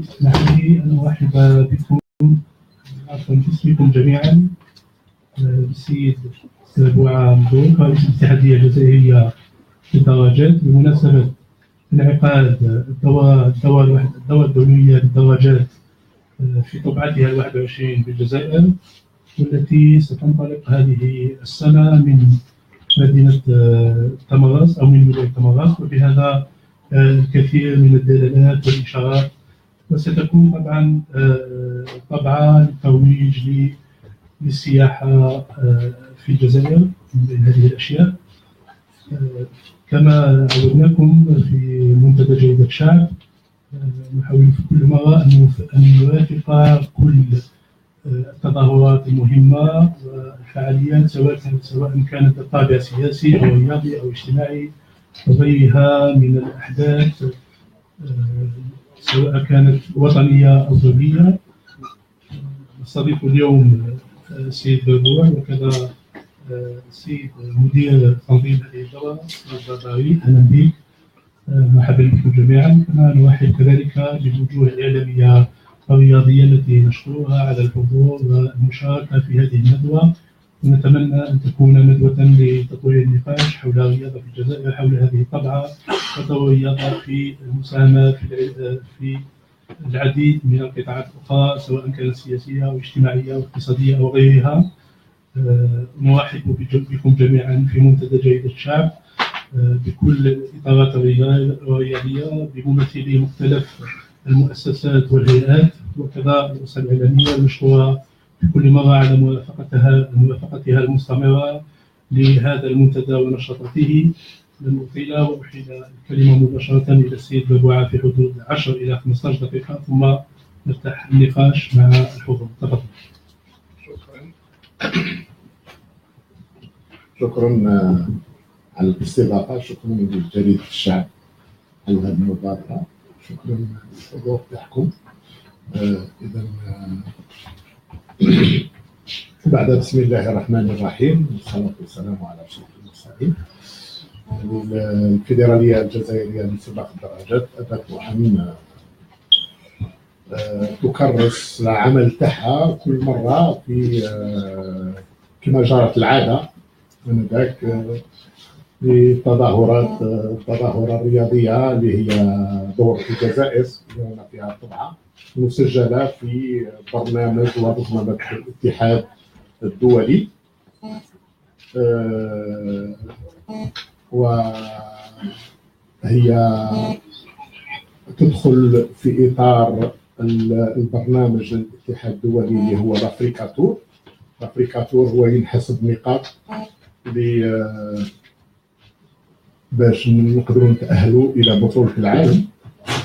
اسمح لي أن أرحب بكم باسمكم جميعا بالسيد بوعة مبروك رئيس الاتحادية الجزائرية للدراجات بمناسبة انعقاد الدورة الدولية للدراجات في طبعتها 21 بالجزائر، والتي ستنطلق هذه السنة من مدينة تمغاص أو من مدينة تمغاص، وبهذا الكثير من الدلالات والإشارات، وستكون طبعا طبعا للترويج للسياحة في الجزائر من بين هذه الأشياء. كما عودناكم في منتدى جريدة الشعب، نحاول في كل مرة أن نوافق كل التظاهرات المهمة والفعاليات سواء كانت الطابع سياسي أو رياضي أو اجتماعي وغيرها من الأحداث، سواء كانت وطنية أو دولية. نستضيف اليوم السيد بربوع وكذا السيد مدير تنظيم هذه الدورة الجزائري. أهلا بك، مرحبا بكم جميعا. كما نرحب كذلك بالوجوه الإعلامية الرياضية التي نشكرها على الحضور والمشاركة في هذه الندوة، ونتمنى أن تكون ندوة لتطوير النقاش حول الرياضة في الجزائر، حول هذه الطبعة، وتطور الرياضة في المساهمة في العديد من القطاعات الأخرى سواء كانت سياسية أو اجتماعية أو اقتصادية أو غيرها. نرحب بكم جميعا في منتدى جريدة الشعب بكل الإطارات الرياضية بممثلي مختلف المؤسسات والهيئات، وكذا الرؤساء الإعلامية المشكورة في كل مرة على موافقتها المستمرة لهذا المنتدى ونشاطاته. لن أطيل وأحيل الكلمة مباشرة إلى السيد بربوعة في حدود 10 إلى 15 دقيقة، ثم نفتح النقاش مع الحضور. تفضل. شكرا على الاستضافة، شكرا لجريدة الشعب على هذه المبادرة، شكرا للحضور تاعكم. إذا بعد بسم الله الرحمن الرحيم والصلاة والسلام على أشرف المرسلين. الفيدرالية الجزائرية لسباق الدراجات أتت عام تكرس العمل تاعها كل مرة في كما جرت العادة آنذاك في التظاهرة الرياضية اللي هي دور الجزائر اللي هنا فيها الطبعة مسجلة في برنامج ومنظمة الاتحاد الدولي، وهي تدخل في إطار البرنامج الاتحاد الدولي اللي هو الأفريكاتور. الأفريكاتور هو ينحسب نقاط باش نقدروا نتأهلوا إلى بطولة العالم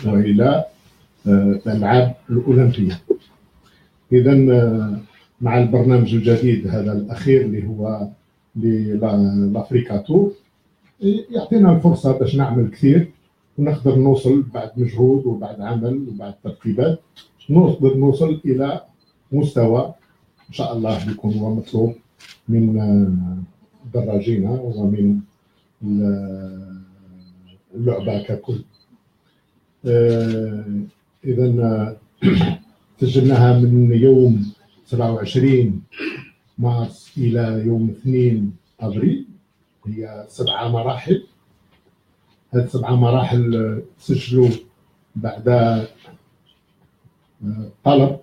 وإلى الألعاب الأولمبية. إذا مع البرنامج الجديد هذا الأخير اللي هو للأفريكاتور يعطينا الفرصة باش نعمل كثير ونقدر نوصل بعد مجهود وبعد عمل وبعد ترتيبات، نقدر نوصل إلى مستوى إن شاء الله يكون هو مطلوب من دراجينا ومن اللعبة ككل. إذا سجلناها من يوم 27 مارس إلى يوم 2 أبريل، هي 7 مراحل. هذه 7 مراحل سجلوا بعد طلب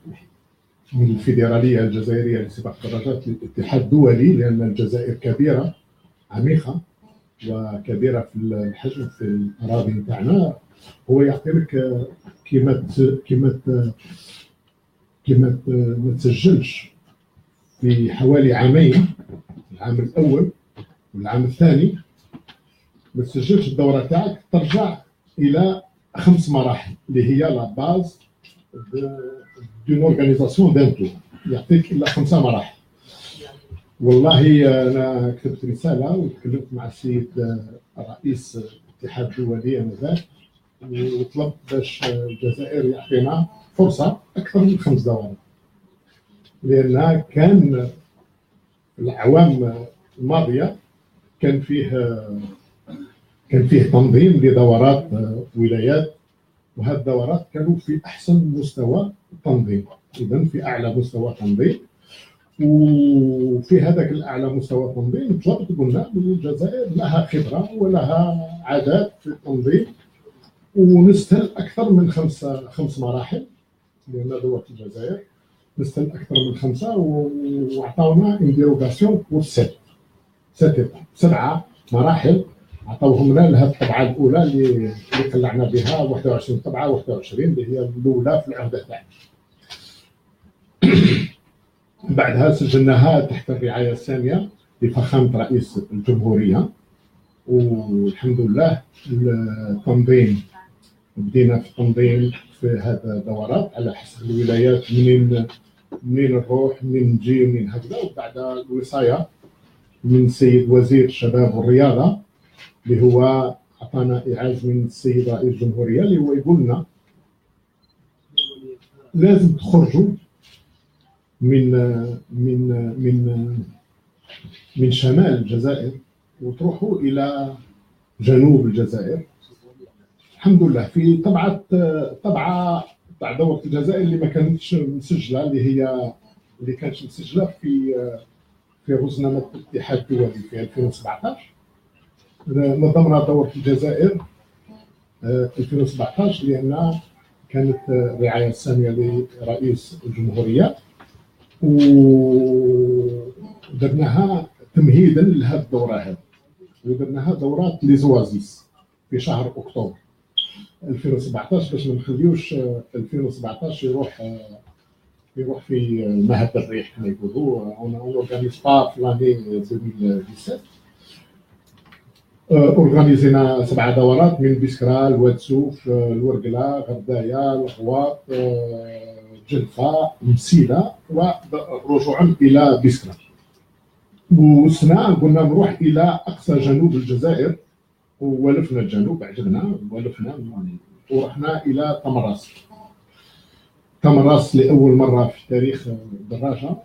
من الفيدرالية الجزائرية لسباق الدراجات للاتحاد الدولي، لأن الجزائر كبيرة عميقة وكبيرة في الحجم في الأراضي نتاعنا. هو يعطي لك كيما ما تسجلش في حوالي عامين، العام الأول والعام الثاني ما تسجلش الدورة تاعك، ترجع إلى 5 مراحل اللي هي لا باز دون اورغانيزاسيون دان تور، يعطيك إلا 5 مراحل. والله أنا كتبت رسالة وتكلمت مع السيد رئيس الاتحاد الدولي آنذاك وطلبت باش الجزائر يعطينا فرصة أكثر من 5 دورات، لأن كان الأعوام الماضية كان فيه تنظيم لدورات ولايات وهذه الدورات كانوا في احسن مستوى تنظيم، اذا في اعلى مستوى تنظيم. وفي هذاك الاعلى مستوى تنظيم قلنا الجزائر لها خبره ولها عادات في التنظيم، ونستهل اكثر من خمس مراحل، لان دوله الجزائر نستهل اكثر من 5 وعطاونا انديروغاسيون بور 7 مراحل عطاوهم لنا لهذه الطبعه الاولى اللي قلعنا بها 21 طبعه 21 اللي هي الاولى في العهده تاعنا. بعدها سجلناها تحت الرعايه الساميه لفخامه رئيس الجمهوريه، والحمد لله التنظيم بدينا في التنظيم في هذا الدورات على حسب الولايات منين نروح منين نجي منين هكذا. وبعد الوصايه من السيد وزير الشباب والرياضه اللي هو عطانا اعاز من السيد رئيس الجمهوريه اللي هو يقول لنا لازم تخرجوا من شمال الجزائر وتروحوا الى جنوب الجزائر. الحمد لله في طبعه تاع دوله الجزائر اللي ما كانتش مسجله، اللي كانت مسجله في رزنامه الاتحاد الدولي في 2017. نظمنا دوله الجزائر 2017 لان كانت الرعايه الساميه لرئيس الجمهوريه، ودرناها تمهيدا لهذه الدوره هذه، ودرناها دورات ليزوازيس في شهر اكتوبر 2017 باش ما نخليوش 2017 يروح في مهد الريح كما يقولوا. اون اورغانيز با في لاني 2017 اورغانيزينا 7 دورات من بسكرا، الوادسوف، الورقله، غردايه، الغواط، جلفه، مسيله، ورجوعا الى بسكرا. والسنه قلنا نروح الى اقصى جنوب الجزائر، ولفنا الجنوب عجبنا ولفنا ورحنا الى تمراس لاول مره في تاريخ الدراجه.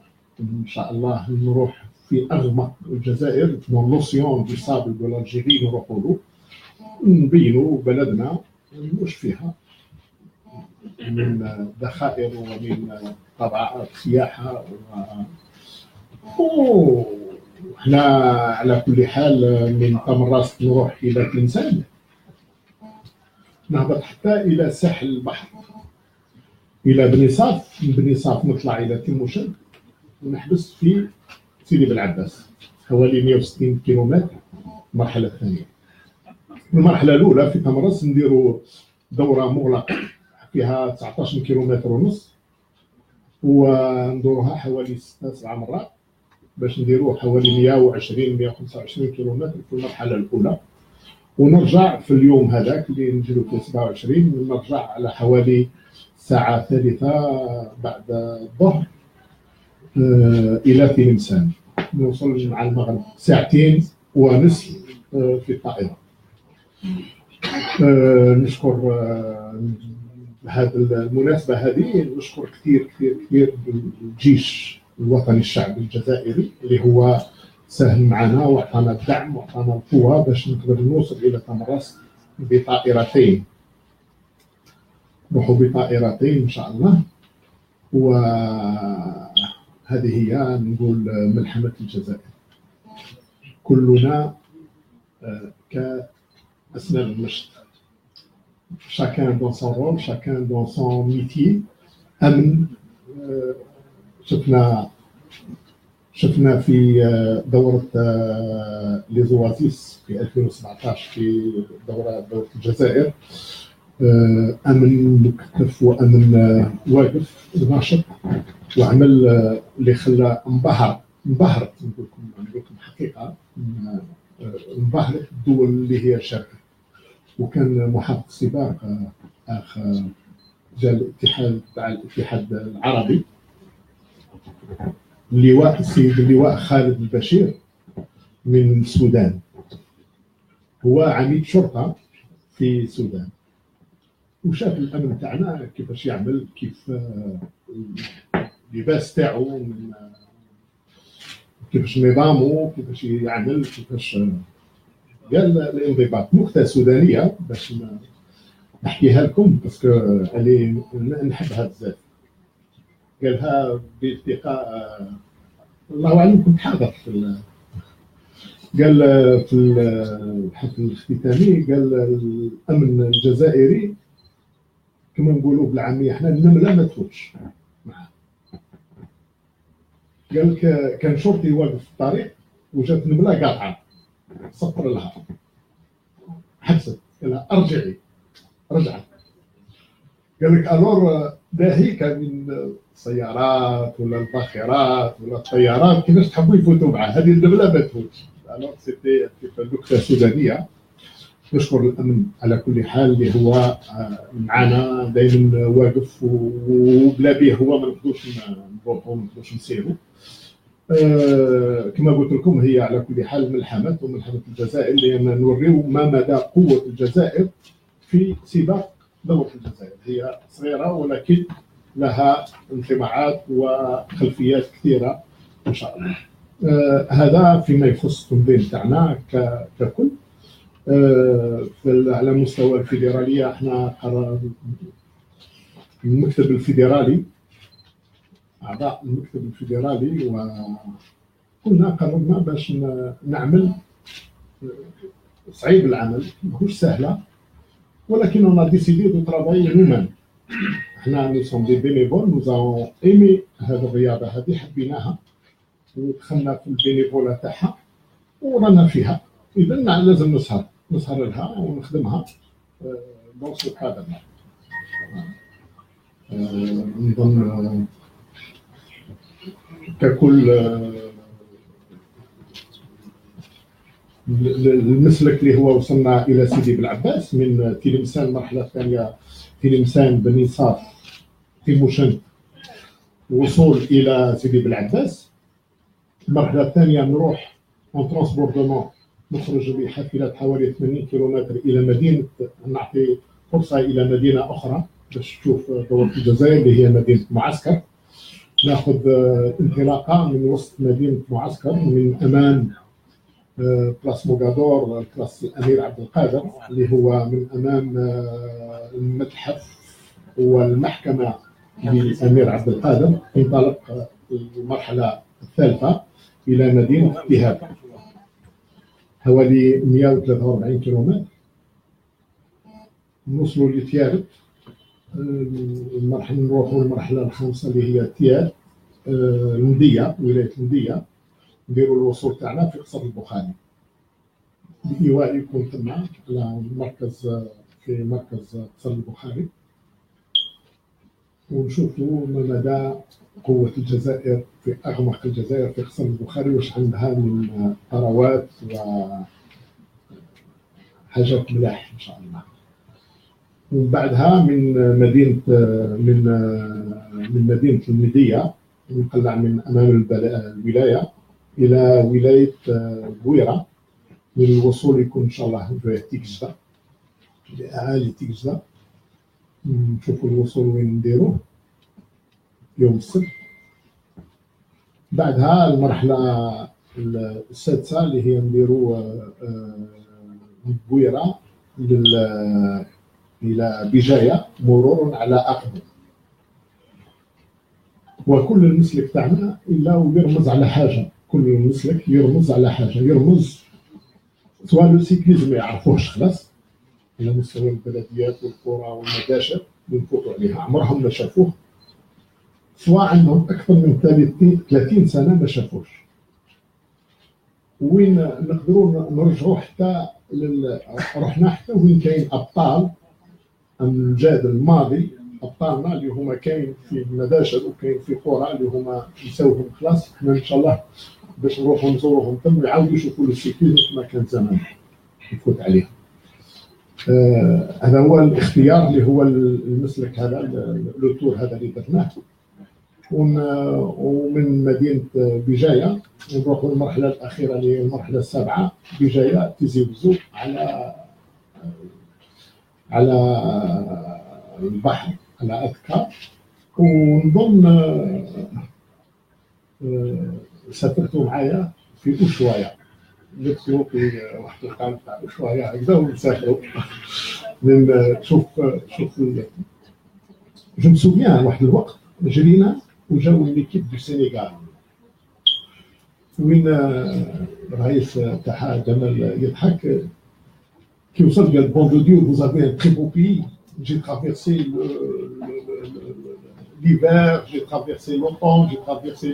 ان شاء الله نروح في اغمق الجزائر دون لوسيون دو سابل دو لالجيري، نروحوا له نبينوا بلدنا واش فيها من ذخائر ومن طبعات سياحه وحنا على كل حال من تمراس نروح الى تلمسان، نهبط حتى الى ساحل البحر الى بني صاف، من بني صاف نطلع الى تيموشن ونحبس في سيدي بالعباس حوالي 160 كيلومتر. المرحله الثانيه، المرحله الاولى في تمراس نديروا دوره مغلقه فيها 19 كيلومتر ونص، وندوروها حوالي 6-7 مرات باش نديروا حوالي 120-125 كيلومتر في المرحله الاولى، ونرجع في اليوم هذاك اللي نجيو فيه 27 نرجع على حوالي الساعه 3 بعد الظهر الى تلمسان، نوصل مع المغرب 2.5 ساعة في الطائره. نشكر هذه المناسبه هذه، نشكر كثير الجيش الوطني الشعبي الجزائري اللي هو ساهم معنا واعطانا الدعم واعطانا القوه باش نقدر نوصل الى تمراس بطائرتين، نروحوا بطائرتين ان شاء الله. وهذه هي نقول ملحمه الجزائر، كلنا كأسنان المشط، chacun dans son rôle, chacun dans son métier. أمن شفنا في دورة ليزوازيس في 2017 في دورة الجزائر، أمن مكتف وأمن واقف ناشط وعمل اللي خلى انبهرت نقول لكم حقيقة، انبهرت الدول اللي هي شاركت. وكان محقق سباق اخ جال الاتحاد العربي السيد اللواء خالد البشير من السودان، هو عميد شرطه في السودان، وشاف الامن تاعنا كيفاش يعمل، كيف اللباس تاعو، كيفاش نظامه، كيفاش يعمل، كيفاش قال الانضباط. نكته سودانيه باش نحكيها لكم باسكو اللي نحبها بزاف. قالها بالتقاء، الله اعلم كنت حاضر قال في الحفل الاختتامي، قال الامن الجزائري كما نقولوا بالعاميه احنا النمله ما تفوتش معاه. قال لك كان شرطي واقف في الطريق وجات نمله قاطعه، صفر لها، حبست، قال لها ارجعي، رجعت. قال لك الور باهي كان من السيارات ولا الباخرات ولا الطيارات كيفاش تحبوا يفوتوا معاه، هذه النمله ما تفوتش. الور سيتي نكته سودانيه. نشكر الامن على كل حال اللي هو معنا دائما واقف، وبلا به هو ما نقدروش نروحوا، ما نقدروش نسيروا. كما قلت لكم هي على كل حال ملحمه وملحمه الجزائر، لان نوريو ما مدى قوه الجزائر في سباق دوله الجزائر. هي صغيره ولكن لها انطباعات وخلفيات كثيره ان شاء الله. هذا فيما يخص التنظيم تاعنا ككل. على مستوى الفيدراليه احنا قررنا المكتب الفيدرالي، اعضاء المكتب الفيدرالي، وكنا قررنا باش نعمل. صعيب العمل ماهوش سهله، ولكن انا ديسيدي دو ترافاي هومان. احنا نو سون دي بينيفول، نو زون ايمي هذه الرياضه هذه، حبيناها ودخلنا في البينيفولا تاعها ورانا فيها. اذا لازم نسهر لها ونخدمها بوصف هذا. نظن ككل المسلك اللي هو وصلنا الى سيدي بالعباس من تلمسان المرحله الثانيه، تلمسان بني صاف تيموشن، وصول الى سيدي بالعباس. المرحله الثانيه نروح اون ترانسبوردمون، نخرج بحافلات حوالي 80 كيلومتر الى مدينه، نعطي فرصه الى مدينه اخرى باش تشوف دوله الجزائر اللي هي مدينه معسكر. ناخذ انطلاقه من وسط مدينه معسكر، من امام بلاص موغادور، بلاص الامير عبد القادر، اللي هو من امام المتحف والمحكمه للامير عبد القادر. انطلق المرحله الثالثه الى مدينه اتهاب، حوالي 143 كيلومتر. نوصلوا لتيارت، نروحوا المرحله الخامسه اللي هي تيار المديه، ولايه المديه. نديروا الوصول تاعنا في قصر البخاري، الايواء يكون ثم على المركز، في مركز قصر البخاري، ونشوفوا ما مدى قوه الجزائر في اغمق الجزائر في قصر البخاري، واش عندها من ثروات وحاجات ملاح ان شاء الله. ومن بعدها من مدينه المديه نقلع من امام الولايه الى ولايه بويره، للوصول يكون ان شاء الله في تيكجدا، لاعالي تيكجدا. نشوفوا الوصول وين نديروه يوم السبت. بعدها المرحله السادسه اللي هي نديروا بويره الى بجايه، مرور على اقدم. وكل المسلك تاعنا الا ويرمز على حاجه، كل مسلك يرمز على حاجه، يرمز سواء لو سيكليزم ما يعرفوش خلاص على مستوى البلديات والقرى والمداشر بنفوتوا عليها عمرهم ما شافوه، سواء عندهم اكثر من 30 سنه ما شافوش. وين نقدروا نرجعوا حتى رحنا حتى وين كاين ابطال امجاد الماضي، ابطالنا اللي هما كاين في المداشر وكاين في قرى اللي هما نساوهم خلاص. احنا ان شاء الله باش نروحوا نزوروهم ثم ويعاودوا يشوفوا السيكليزم كما كان زمان نفوت عليهم. هذا هو الاختيار اللي هو المسلك هذا، لو تور هذا اللي درناه. ومن مدينه بجايه نروحوا المرحله الاخيره اللي هي المرحله السابعه، بجايه تيزي وزو على البحر، على أذكار. ونظن سافرتوا معايا في أوشوايا، نمشيو في واحد القام تاع شويه هكذا ونسافروا. شوف جو مسوفيان واحد الوقت جرينا وجاو ليكيب دو سينيغال وين الرئيس تاعها جمال يضحك كي وصل قال بون دو ديو vous avez un très beau pays, j'ai traversé l'hiver, j'ai traversé l'automne, j'ai traversé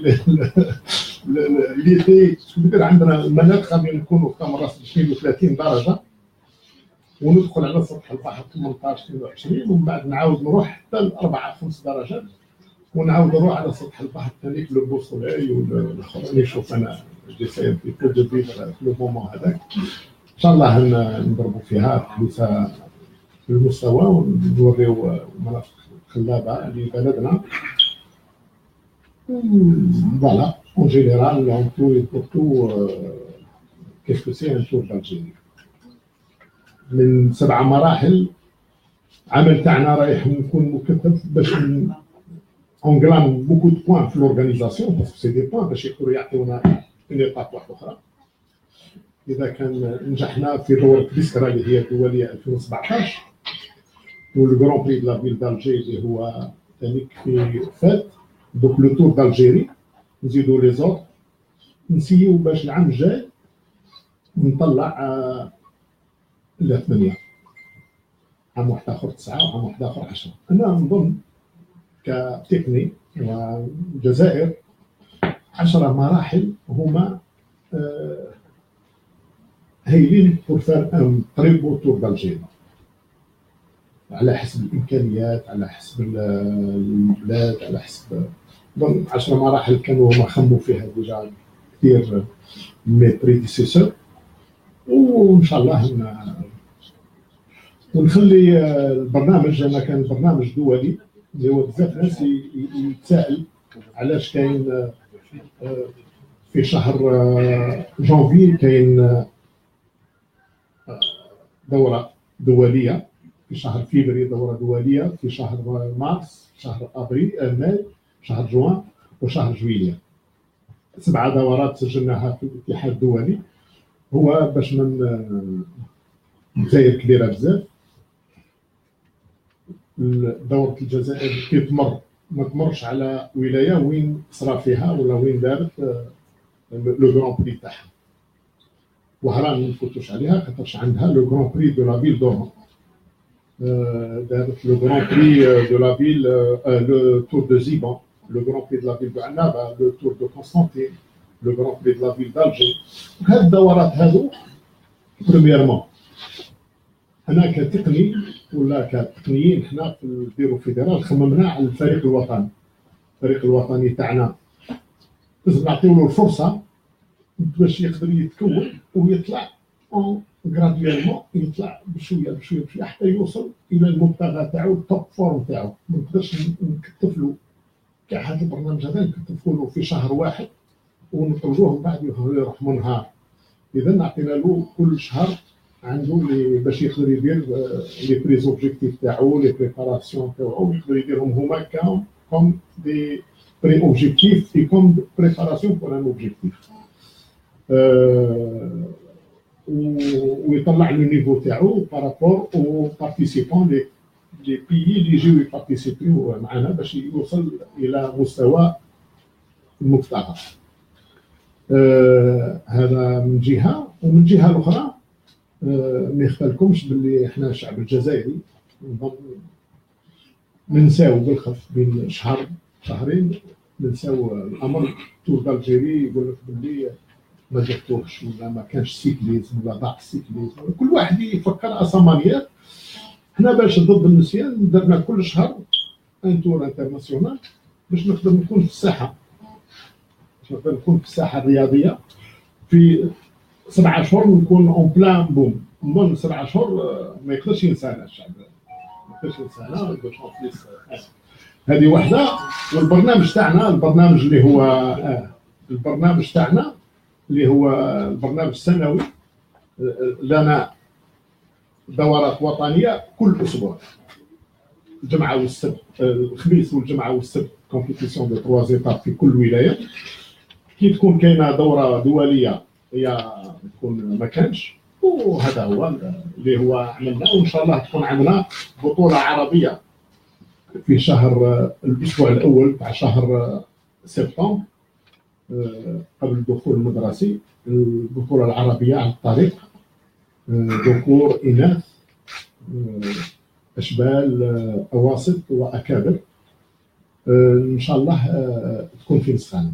l'été. شنو ندير عندنا المناخ غادي نكونوا في مرات 32 درجه وندخل على سطح البحر 18 22 ومن بعد نعاود نروح حتى ل 4 5 درجات ونعاود نروح على سطح البحر ثاني في لو بو سولي والاخرين. نشوف انا جيساي في كل دو في لو مومون هذاك ان شاء الله نضربوا فيها في المستوى ونوريو مناطق خلابه لبلدنا. Voilà, en général, on tout et pour tout, qu'est-ce que c'est un tour d'Algérie. من 7 مراحل عمل تاعنا رايح نكون مكثف باش اونغلام بوكو دو بوان في لورغانيزاسيون باسكو سي دي بوان باش يقدروا يعطيونا اون ايطاب واحده اخرى. اذا كان نجحنا في دوره بيسكرا اللي هي الدوليه 2017 والو غران بري دو لا فيل دالجي اللي هو ثاني في فات دوك لو تور دالجيري نزيدو لي زوت نسيو باش العام الجاي نطلع لا 8 عام واحد اخر 9 وعام واحد اخر 10. انا نظن كتقني والجزائر 10 مراحل هما هايلين بور فار ان تري بو تور دالجيري على حسب الامكانيات على حسب البلاد على حسب 10 مراحل كانوا هما خموا فيها ديجا كثير مي بريديسيسور وان شاء الله ونخلي البرنامج. انا كان برنامج دولي اللي هو بزاف ناس يتساءل علاش كاين في شهر جانفي كاين دوره دوليه، في شهر فيفري دوره دوليه، في شهر مارس، شهر ابريل ماي، شهر جوان وشهر جويلية. 7 دورات سجلناها في الاتحاد الدولي. هو باش من الجزائر كبيره بزاف. دورة الجزائر كي تمر ما تمرش على ولايه وين صرا فيها ولا وين دارت لو غران بري تاعها. وهران ما نفوتوش عليها خاطرش عندها لو غران بري دو لا فيل دورون. دارت لو غران بري دو لا فيل لو تور دو زيبان، le Grand Prix de la ville de Annaba, le Tour de Constantine, le Grand Prix de la ville d'Alger. هاد الدورات هادو بريميرمون انا كتقني ولا كتقنيين حنا في البيرو فيدرال خممنا على الفريق الوطني. الفريق الوطني تاعنا لازم نعطيو له الفرصه باش يقدر يتكون ويطلع غراديوالمون، يطلع بشويه بشويه بشويه حتى يوصل الى المبتغى تاعو التوب فورم تاعو. ما نقدرش نكتفلو كاع هذا البرنامج هذا نكتفوا له في شهر واحد ونطلبوه من بعد يروح منهار. اذا عطينا له كل شهر عنده باش يقدر يدير لي بريز اوبجيكتيف تاعو، لي بريباراسيون تاعو يقدر يديرهم هما كوم دي بري اوبجيكتيف اي كوم بريباراسيون بور ان اوبجيكتيف. ويطلع لو نيفو تاعو بارابور او بارتيسيبون لي بيي اللي يجيو يبارتيسيبيو معنا باش يوصل الى مستوى المبتغى. هذا من جهه. ومن جهه الاخرى ما يخفالكمش باللي احنا الشعب الجزائري ننساو بالخف بين شهر شهرين ننساو الامر. تور دالجيري يقول لك باللي ما درتوش ولا ما كانش سيكليزم ولا ضاع السيكليزم. كل واحد يفكر اسامانيات. حنا باش ضد النسيان درنا كل شهر ان تور انترناسيونال باش نقدر نكون في الساحه، باش نقدر نكون في الساحه الرياضيه. في 7 اشهر نكون اون بلان بوم. من 7 اشهر ما يقدرش ينسانا الشعب، ما يقدرش ينسانا. هذه وحده. والبرنامج تاعنا البرنامج اللي هو البرنامج السنوي لنا دورات وطنيه كل اسبوع، الجمعه والسبت، الخميس والجمعه والسبت كومبيتيسيون دو 3 ايتاب في كل ولايه. كي تكون كاينه دوره دوليه هي تكون ما كانش، وهذا هو اللي هو عملنا. وان شاء الله تكون عندنا بطوله عربيه في شهر الاسبوع الاول تاع شهر سبتمبر قبل الدخول المدرسي، البطوله العربيه عن طريق ذكور اناث اشبال اواسط واكابر. ان شاء الله تكون في نسخان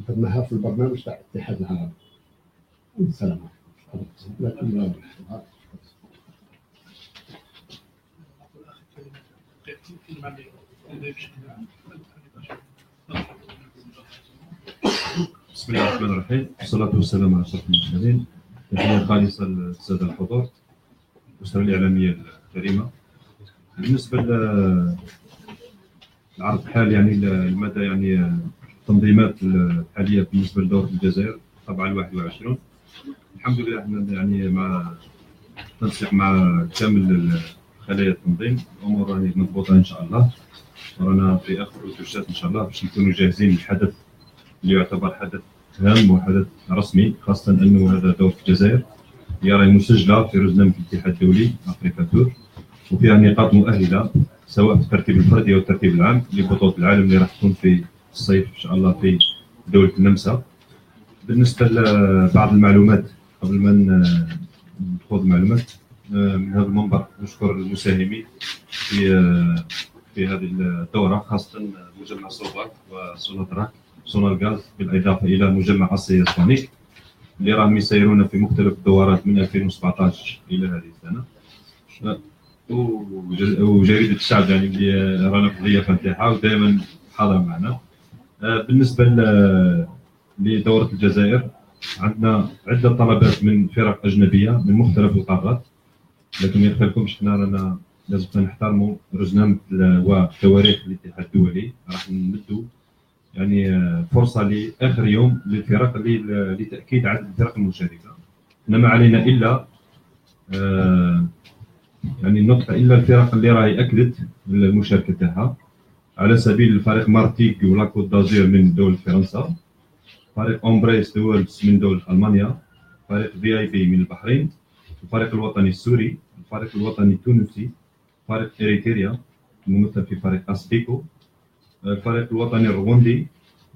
درناها في البرنامج تاع الاتحاد العربي. السلام عليكم. بسم الله الرحمن الرحيم، والصلاة والسلام على أشرف المرسلين. تحية خالصة للسادة الحضور، الأسرة الإعلامية الكريمة. بالنسبة للعرض الحالي يعني المدى يعني التنظيمات الحالية بالنسبة لدورة الجزائر طبعا 21 الحمد لله احنا يعني مع تنسيق مع كامل خلايا التنظيم الأمور راهي مضبوطة إن شاء الله، ورانا في آخر الرتوشات إن شاء الله باش نكونوا جاهزين للحدث اللي يعتبر حدث هام وحدث رسمي، خاصة أنه هذا دورة الجزائر هي راهي مسجلة في رزنامة الاتحاد الدولي أفريكا تور، وفيها نقاط مؤهلة سواء في الترتيب الفردي أو الترتيب العام لبطولة العالم اللي راح تكون في الصيف إن شاء الله في دولة النمسا. بالنسبة لبعض المعلومات قبل ما نخوض المعلومات من هذا المنبر، نشكر المساهمين في هذه الدورة، خاصة مجمع صوباك وسوناتراك سونار غاز، بالإضافة إلى مجمع آسيا سونيك اللي راهم يسيرون في مختلف الدورات من 2017 إلى هذه السنة، وجريدة الشعب يعني اللي رانا في الضيافة نتاعها ودائما حاضر معنا. بالنسبة لدورة الجزائر عندنا عدة طلبات من فرق أجنبية من مختلف القارات، لكن ما يخفلكمش حنا رانا لازم نحترموا رزنامة وتواريخ الاتحاد الدولي. راح نمدوا يعني فرصة لآخر يوم للفرق لتأكيد عدد الفرق المشاركة. حنا ما علينا إلا يعني النقطة إلا الفرق اللي راهي أكدت المشاركة تاعها، على سبيل الفريق مارتيك ولا كوت دازير من دولة فرنسا، فريق أمبريس دوالز من دولة ألمانيا، فريق VIP من البحرين، الفريق الوطني السوري، الفريق الوطني التونسي، فريق إريتريا الممثل في فريق أسبيكو، الفريق الوطني الرواندي،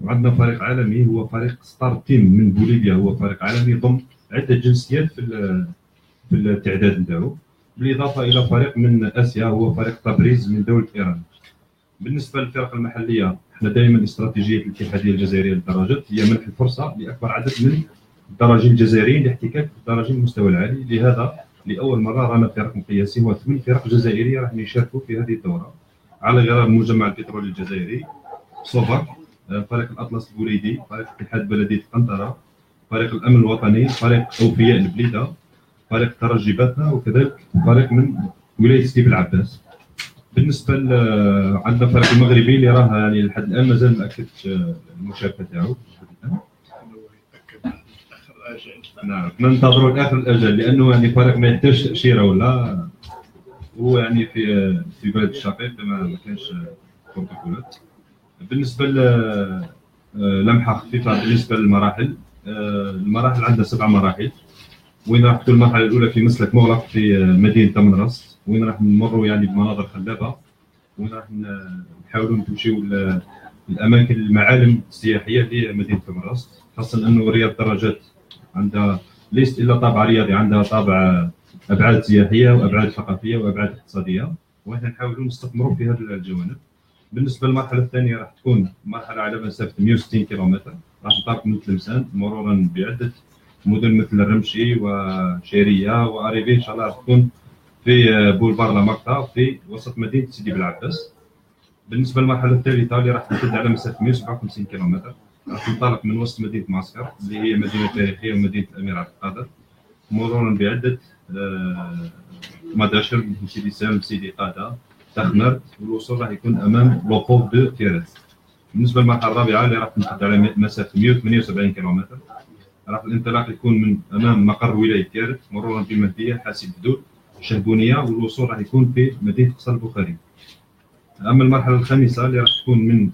وعندنا فريق عالمي هو فريق ستار تيم من بوليفيا، هو فريق عالمي ضم عدة جنسيات في التعداد نتاعو، بالإضافة إلى فريق من آسيا هو فريق تبريز من دولة إيران. بالنسبة للفرق المحلية احنا دائما استراتيجية الاتحادية الجزائرية للدراجات هي منح الفرصة لأكبر عدد من الدراجين الجزائريين لاحتكاك بالدراجين المستوى العالي، لهذا لأول مرة رانا فرق مقياسي هو 8 فرق جزائرية راح يشاركوا في هذه الدورة، على غرار المجمع البترولي الجزائري، صوفاك، فريق الأطلس البوريدي، فريق اتحاد بلدية قنطرة، فريق الأمن الوطني، فريق أوفياء البليدة، فريق ترجي باتنا، وكذلك فريق من ولاية سيدي العباس. بالنسبة عندنا فريق المغربي اللي راه يعني لحد الآن مازال ما أكدش المشاركة تاعو. نعم ننتظروا لآخر الأجل، لأنه يعني فريق ما يحتاجش تأشيرة ولا هو يعني في بلد الشقيق ما كانش بروتوكولات. بالنسبة لمحة خفيفة بالنسبة للمراحل، المراحل عندها 7 مراحل، وين راح تكون المرحلة الأولى في مسلك مغلق في مدينة تمنراس، وين راح نمروا يعني بمناظر خلابة، وين راح نحاولوا نمشيو الأماكن المعالم السياحية لمدينة تمنراس، خاصة أنه رياض الدراجات عندها ليست إلا طابع رياضي، عندها طابع أبعاد سياحية وأبعاد ثقافية وأبعاد اقتصادية، وإحنا نحاولوا نستثمروا في هذه الجوانب. بالنسبة للمرحلة الثانية راح تكون مرحلة على مسافة 160 كيلومتر، راح تنطلق من تلمسان مرورا بعدة مدن مثل الرمشي وشيرية وأريبي، إن شاء الله راح تكون في بولفار لاماكتا في وسط مدينة سيدي بلعباس. بالنسبة للمرحلة الثالثة اللي راح تمتد على مسافة 157 كيلومتر، راح تنطلق من وسط مدينة معسكر اللي هي مدينة تاريخية ومدينة الأمير عبد القادر، مرورا بعدة مداشر مثل سيدي سام، سيدي قادة، تخمر، والوصول راح يكون أمام لوبوف دو تيريت. بالنسبة للمرحلة الرابعة اللي راح تمتد على مسافة 178 كيلومتر، راح الانطلاق يكون من أمام مقر ولاية تيريت مرورا بالمهدية، حاسب بدول، شهبونية، والوصول راح يكون في مدينة قصر البخاري. أما المرحلة الخامسة اللي راح تكون من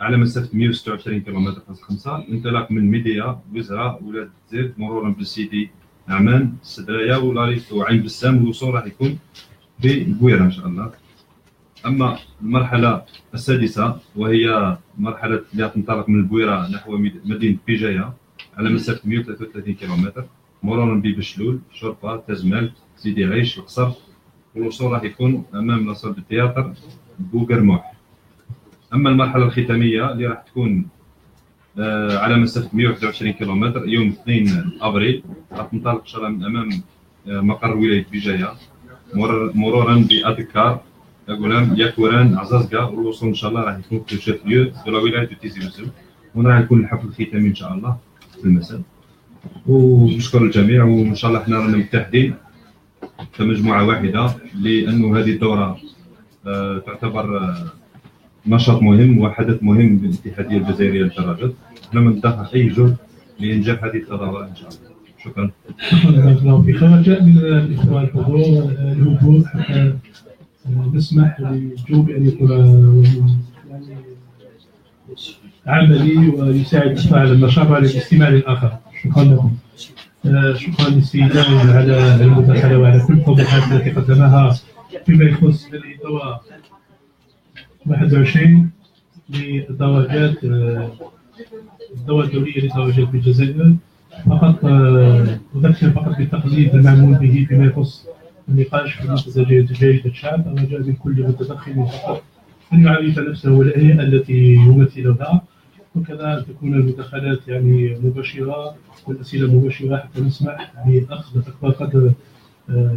على مسافه 126 كيلومتر فاصل 5 انطلاق من ميديا وزرا ولاد الزيت مرورا بالسيدي عمان السدرايه ولاريف وعين بسام. والوصول راح يكون في بويره ان شاء الله. اما المرحله السادسه وهي مرحله اللي تنطلق من البويره نحو مدينه بيجايه على مسافه 133 كيلومتر مرورا ببشلول شرطه تزمال سيدي عيش القصر. والوصول راح يكون امام لاصال التياتر بوقرموح. اما المرحله الختاميه اللي راح تكون على مسافه 121 كيلومتر يوم 2 ابريل راح تنطلق ان شاء الله من امام مقر ولايه بيجايه مرورا بادكار غولام ياكوران عزازكا. والوصول ان شاء الله راح يكون في الشيف ليو دو لا ولايه دو تيزي وزو. وهنا راح يكون الحفل الختامي ان شاء الله في المساء. ونشكر الجميع وان شاء الله احنا رانا متحدين كمجموعه واحده لانه هذه الدوره تعتبر نشاط مهم وحدث مهم بالاتحاديه الجزائريه للدراجات. احنا نضخ اي جهد لانجاح هذه التظاهرات ان شاء الله. شكرا. بارك الله فيك. رجاء من الاخوان الهبوط حتى نسمح للجو بان يكون يعني عملي ويساعد الاخوان على النشاط وعلى الاستماع للاخر. شكرا لكم. شكرا للسيدان على المداخله وعلى كل التوضيحات التي قدمها فيما يخص هذه الدوره 21 للدراجات الدورة الدولية للدراجات بالجزائر. فقط أذكر فقط بالتقليد المعمول به فيما يخص النقاش في ممتزجات جريدة الشعب. رجاء من كل متدخل فقط أن يعرف نفسه والهيئة التي يمثلها، وكذا أن تكون المداخلات يعني مباشرة والأسئلة مباشرة حتى نسمح بأخذ أكبر قدر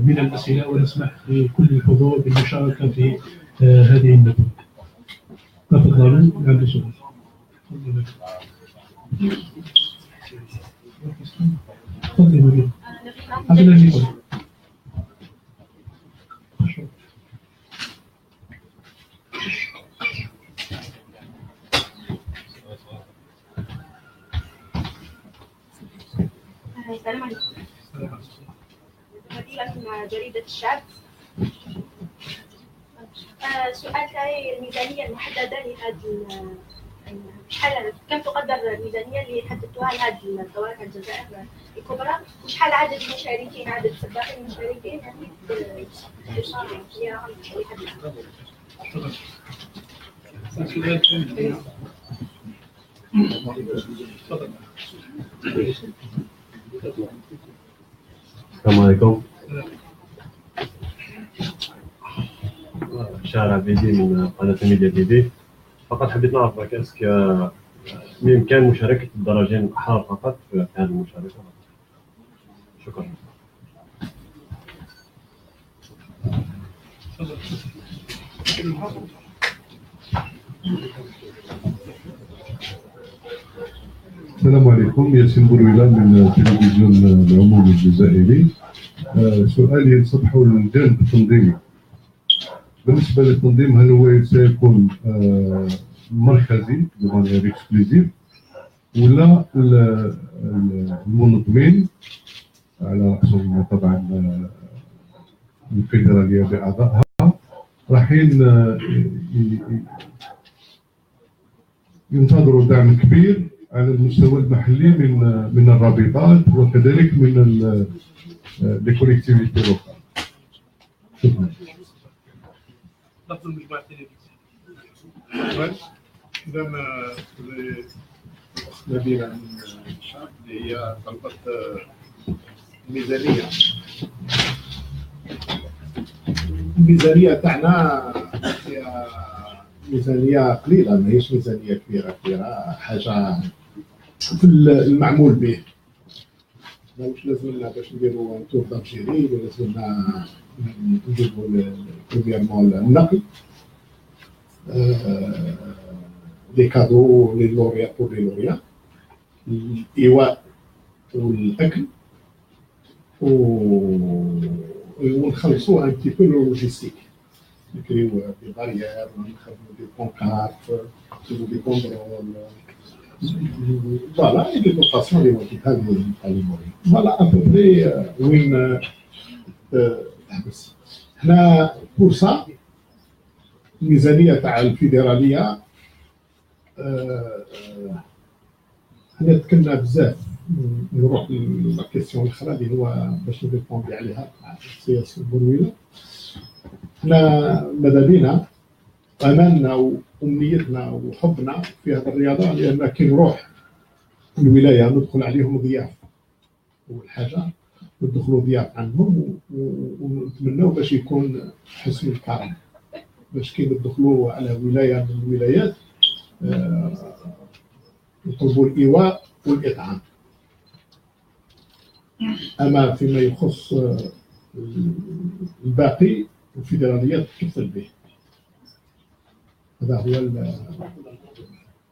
من الأسئلة ونسمح لكل الحضور بالمشاركة في هذه الندوة. تفضلوا. عندي سؤال. تفضلي مريم. قبل أن يقول. السلام عليكم. مع جريدة الشعب. سؤال هي الميزانية المحددة لهذه شحال كم تقدر الميزانية اللي حددتوها لهذه الدورات الجزائر الكبرى، وشحال عدد المشاركين، عدد السباقين المشاركين يعني الإشارة فيها السلام عليكم. شارع عبيدي من قناة ميديا تي في. فقط حبيت نعرف اسك بإمكان مشاركة الدراجين الأحرار فقط في هذه المشاركة. شكرا. السلام عليكم. ياسين برويلة من تلفزيون العمومي الجزائري. سؤالي ينصب حول الجانب التنظيمي. بالنسبة للتنظيم، هل هو سيكون مركزي بمعنى اكسكلوزيف ولا المنظمين على رأسهم طبعا الفيدرالية بأعضائها راحين ينتظروا دعم كبير على المستوى المحلي من الرابطات وكذلك من الكوليكتيفيتي لوكال. شكرا. لفظ المجموعة التلفزيونية. إذا نبينا من الشعب اللي هي طلبت الميزانية تاعنا هي ميزانية قليلة، ماهيش ميزانية كبيرة، حاجة في المعمول به. مش لازم لنا باش نديروا تور دالجيري، لازم لنا نجيبوا بريميرمون النقل، لي كادو لي لوريا بور لي لوريا، الإيواء والأكل، ونخلصوا ان بتي بو لوجيستيك، نكريو دي باريير، نخدموا دي بونكارت، نجيبوا دي كونترول، فوالا دي دوطاسيون لي وقتها لي موري. فوالا ابوبري وين تحبس. حنا بور سا الميزانيه تاع الفيدراليه حنا تكلمنا بزاف. نروح للكيسيون الاخرى اللي هو باش نريبوندي عليها مع السياسه البرويله. حنا ماذا بينا املنا وامنيتنا وحبنا في هذه الرياضه، لان كي نروح الولايه ندخل عليهم ضياف. اول حاجه ندخلوا ضياف عندهم ونتمنوا باش يكون حسن الكرم، باش كي ندخلوا على ولايه من الولايات نطلبوا الايواء والاطعام. اما فيما يخص الباقي الفيدراليات تكفل به. هذا هو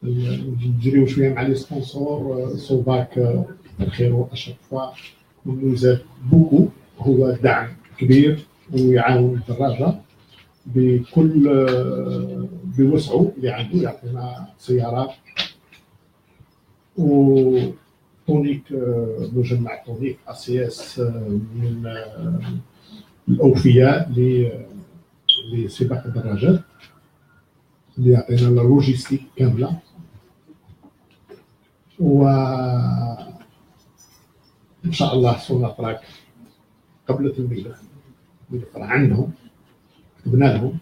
نجريو شويه مع لي سبونسور. سوفاك الخير اشاك فوا نوزاد بوكو، هو دعم كبير ويعاون الدراجه بكل بوسعه اللي عنده. يعطينا سيارات وتونيك، مجمع تونيك ACS من الاوفياء لسباق الدراجات، اللي يعطينا اللوجيستيك كامله. و ان شاء الله سوناتراك قبلت الملف عندهم، كتبنا لهم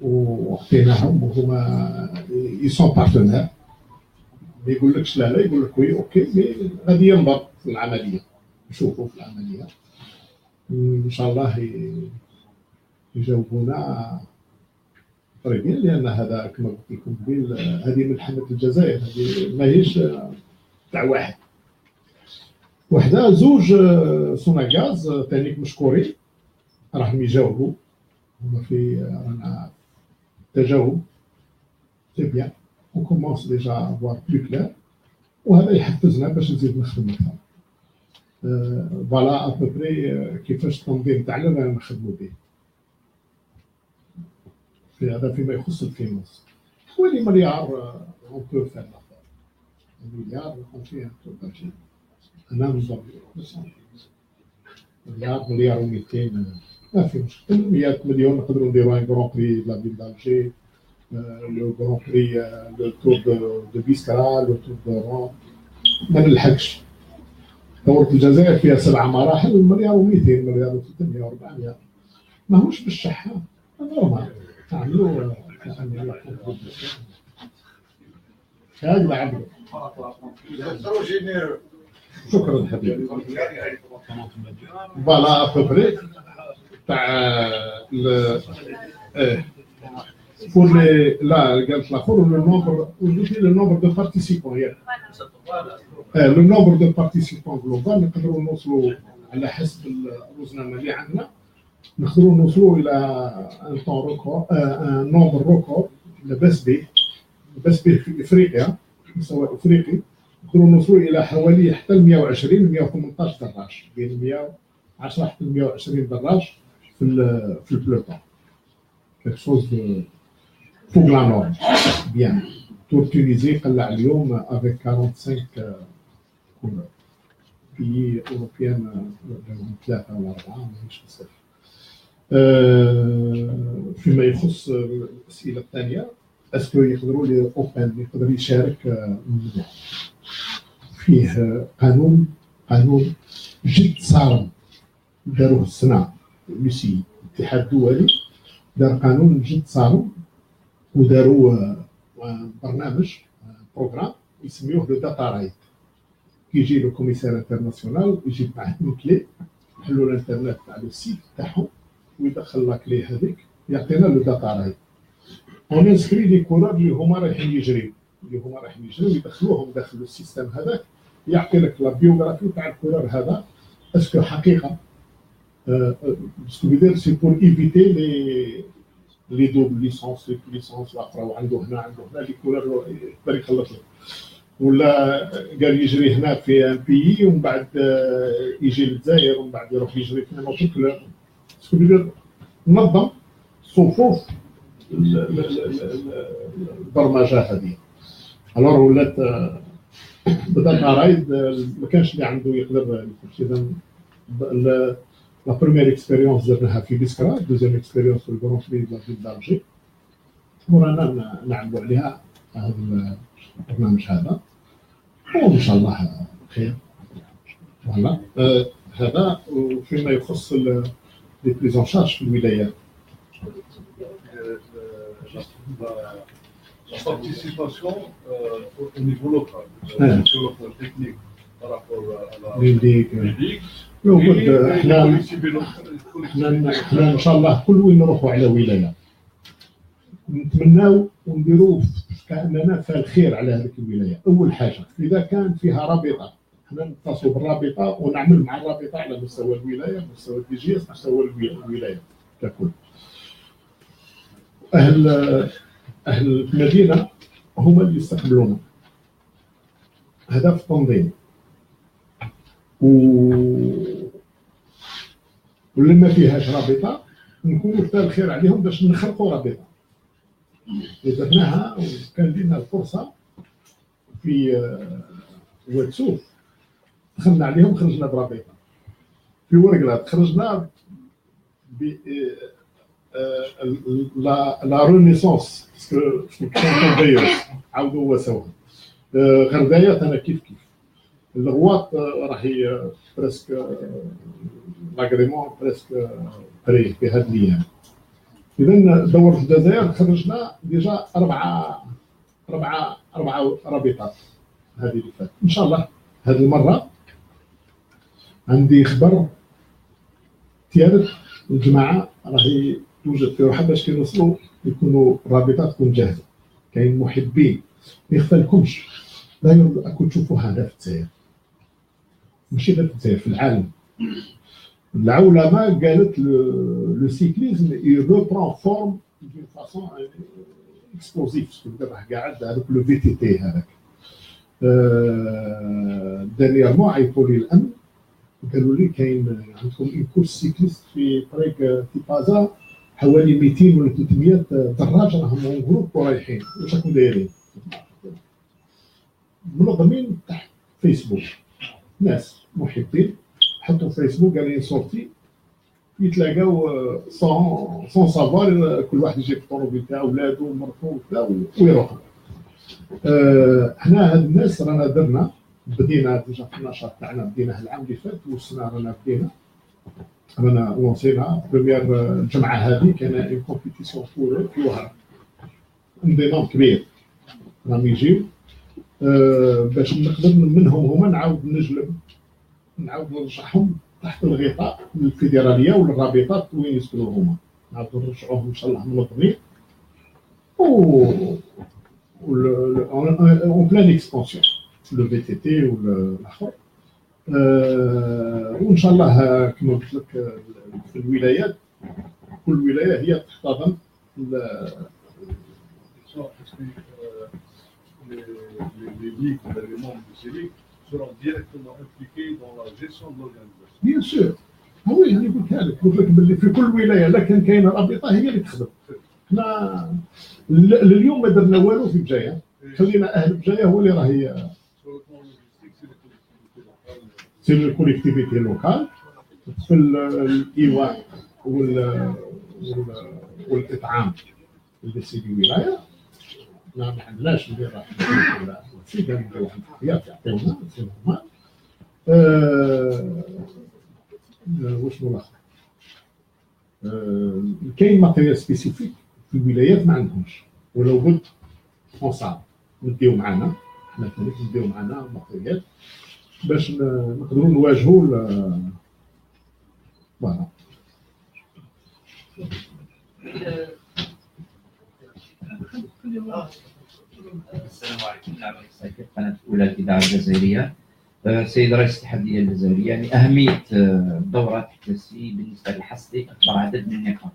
وعطيناهم وهما يسون بارتنير. ما يقولكش لا لا، يقول لك وي اوكي، مي غادي ينظر في العمليه، نشوفوا في العمليه ان شاء الله يجاوبونا قريبين. لان هذا كما قلت لكم قبيل، هذه ملحمه الجزائر، هذه ماهيش تاع واحد وحده. زوج سوناغاز ثاني مشكورين راهم يجاوبوا، هما في رانا تجاوب سي بيان. on commence déjà à voir plus clair، وهذا يحفزنا باش نزيد نخدم اكثر. فوالا ابوبري كيفاش التنظيم تاعنا رانا نخدموا به في هذا فيما يخص الفينانس. حوالي مليار اون بو فير لافير، مليار نكون فيه تبرجي. انا نظن مليار و200 ما في مشكل. 100 مليون نقدروا نديروا ان غران بري لا فيل دالجي، لو غران بري لو تور دو بيسكرا، لو تور دو رون. ما نلحقش. دورة الجزائر فيها 7 مراحل، مليار و200 مليار و300 و400 ماهوش بالشحة. نورمال تعملوا هذا عبد. شكرا حبيبي. فوالا ابوبري تاع pour les là قالت الاخر le nombre le nombre de participants le nombre de participants global نقدروا نوصلوا على حسب الوزنه اللي عندنا، نقدروا نوصلوا الى ان طون ريكورد، ان نومبر ريكورد لاباس به في افريقيا، مستوى افريقي. نقدروا نوصلوا الى حوالي حتى 120 118 دراج، بين 110 حتى 120 دراج في البلوتون. quelque chose de pour la norme bien. Tour Tunisie قلع اليوم avec 45 couleurs. pays européens لهم 3 ولا 4 ماهيش بزاف. فيما يخص الاسئله الثانيه، اسكو يقدروا لي اوبن يقدر يشارك فيه قانون جد صارم داروه السنه لوسي الاتحاد الدولي، دار قانون جد صارم وداروا برنامج بروغرام يسميوه لو داتا رايت. كيجي لو كوميسير انترناسيونال يجيب معاه اون كلي، نحلوا الانترنت تاع لو سيت تاعهم ويدخل لا كلي هذيك يعطينا لو داتا رايت. اون انسكري لي كولور اللي هما رايحين يجريو ويدخلوهم داخل السيستم هذاك، يعطي لك لا بيوغرافي تاع الكولور هذا. اسكو حقيقه باسكو بيدير سي بور ايفيتي لي دوبل ليسونس الاخرى، وعنده هنا لي كولور يقدر يخلط لك، ولا قال يجري هنا في ان بي ومن بعد يجي للجزائر ومن بعد يروح يجري في نوتر كولور. باسكو بيدير نظم صفوف البرمجه هذه. الوغ ولات بدات رايد ما كانش اللي عنده يقدر يمشي. اذا لا بروميير اكسبيريونس درناها في بيسكرا، دوزيام اكسبيريونس في الكرون بري دو لا فيل دالجي، ورانا نعملوا عليها هذا البرنامج هذا، وان شاء الله خير. فوالا هذا. وفيما يخص لي بريزون شارج في الولايات، La participation au niveau local, sur le plan technique par rapport à la ليك لابد احنا ان شاء الله كل وين نروحوا على ولايه نتمناو ونديروا كاننا فيها الخير على هذيك الولايه. اول حاجه اذا كان فيها رابطه احنا نتصلوا بالرابطه ونعمل مع الرابطه على مستوى الولايه، مستوى الدي جي اس، مستوى الولايه ككل. اهل المدينه هما اللي يستقبلونا، هذا في التنظيم. ولما فيهاش رابطه نكونوا حتى الخير عليهم باش نخلقوا رابطه. درناها وكان لنا الفرصه في واتسوف، دخلنا عليهم خرجنا برابطه. في ورقلات خرجنا ب لا رونيسونس باسكو كانوا فيروس عاودوا وسوها. غردايه انا كيف الغواط راهي بريسك لاغريمون بريسك بري في هذه الايام. اذا دورة الجزائر خرجنا ديجا اربعه رابطات هذه اللي فاتت. ان شاء الله هذه المره عندي خبر ثالث الجماعه راهي توجد في روحها باش كيوصلوا يكونوا رابطات تكون جاهزه. كاين محبين ما يخفالكمش، لا راكم تشوفوا هذا في الجزائر، ماشي غير في الجزائر، في العالم. العولمه قالت لو سيكليزم يريبرون فورم دون فاسون اكسبلوزيف، راه قاعد هذاك لو في تي تي هذاك. دانييرمون عيطوا لي الامن قالوا لي كاين عندكم اون كورس سيكليست في طريق تيبازا حوالي 200 ولا 300 دراج راهم اون جروب ورايحين. واش راكم دايرين؟ منظمين تحت فيسبوك، ناس محبين حطوا فيسبوك قالين صورتي يتلاقاو سون سافوار، كل واحد يجيب الطوموبيل تاعو ولادو ومرته ويروحوا. حنا هاد الناس رانا درنا بدينا ديجا في النشاط تاعنا، بديناه العام اللي فات والسنه رانا رانا لونسينا بروميير الجمعه هذه. كان اون كومبيتيسيون في وهران، انضمام كبير راهم يجيو باش نقدر منهم هما نعاود نرجعهم تحت الغطاء الفيدراليه والرابطات وين يسكنوا هما، نعاود نرجعوهم ان شاء الله منظمين اون بلان اكسبانسيون لو في تي تي والاخر. وان شاء الله كما قلت لك في الولايات كل ولايه هي تحتضن les ligues, les membres de ces ligues seront directement impliqués dans la gestion de l'organisation. بيان سور. وي انا قلت لك باللي في كل ولايه لا كاين رابطه هي اللي تخدم. حنا لليوم ما درنا والو في بجايه، خلينا اهل بجايه هو اللي راهي سي الكوليكتيفيتي لوكال في الايواء والاطعام اللي سي الولايه. ما عندناش اللي راه في دار واحد الحياه يعطيونا هما. واش نقول اخر؟ كاين ماتيريال سبيسيفيك في الولايات ما عندهمش، ولو بد صعب نديو معنا، حنا كذلك نديو معنا الماتيريال باش نقدروا نواجهوا فوالا. السلام عليكم. نعم السيد قناة الأولى الإذاعة الجزائرية. سيد رئيس الاتحادية الجزائرية، يعني أهمية الدورة التحسي بالنسبة لحصد أكبر عدد من النقاط.